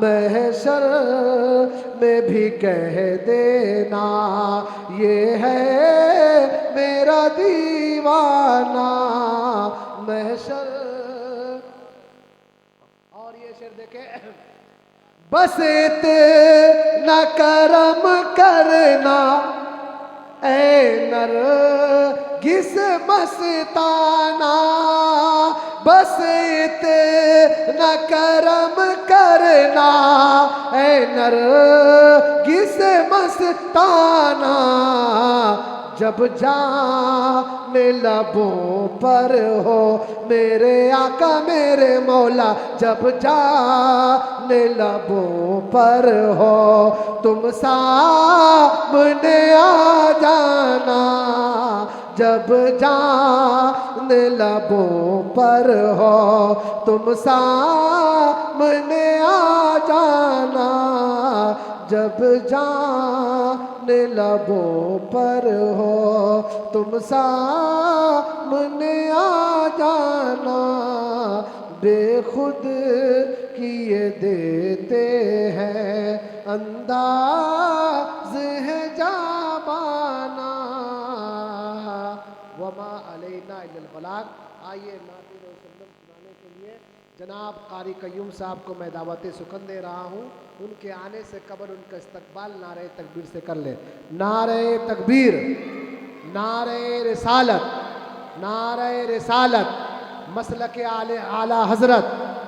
محشر میں بھی کہہ دینا یہ ہے میرا دیوانہ محشر. اور یہ شعر دیکھیں. بس اتنا کرم کرنا اے نرگس مستانہ بس اتنا کرم کرنا اے نرگس مستانہ جب جان لبوں پر ہو میرے آقا میرے مولا جب جان لبوں پر ہو تم سامنے آ جانا جب جان لبوں پر ہو تم سامنے آ جانا جب جان لبوں پر ہو تم سامنے آ جانا بے خود کیے دیتے ہیں انداز ہے جابانا وما علینا الا البلاغ. آئیے نعت رسول اللہ سنانے کے لیے جناب قاری قیوم صاحب کو میں دعوت سکن دے رہا ہوں. ان کے آنے سے قبل ان کا استقبال نعرہ تکبیر سے کر لیں. نعرہ تکبیر، نعرہ رسالت، نعرہ رسالت، مسلک اعلیٰ حضرت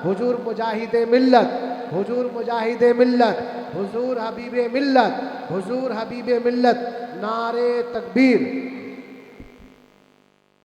حضور مجاہد ملت، حضور مجاہد ملت، حضور حبیب ملت، حضور حبیب ملت. نعرہ تکبیر.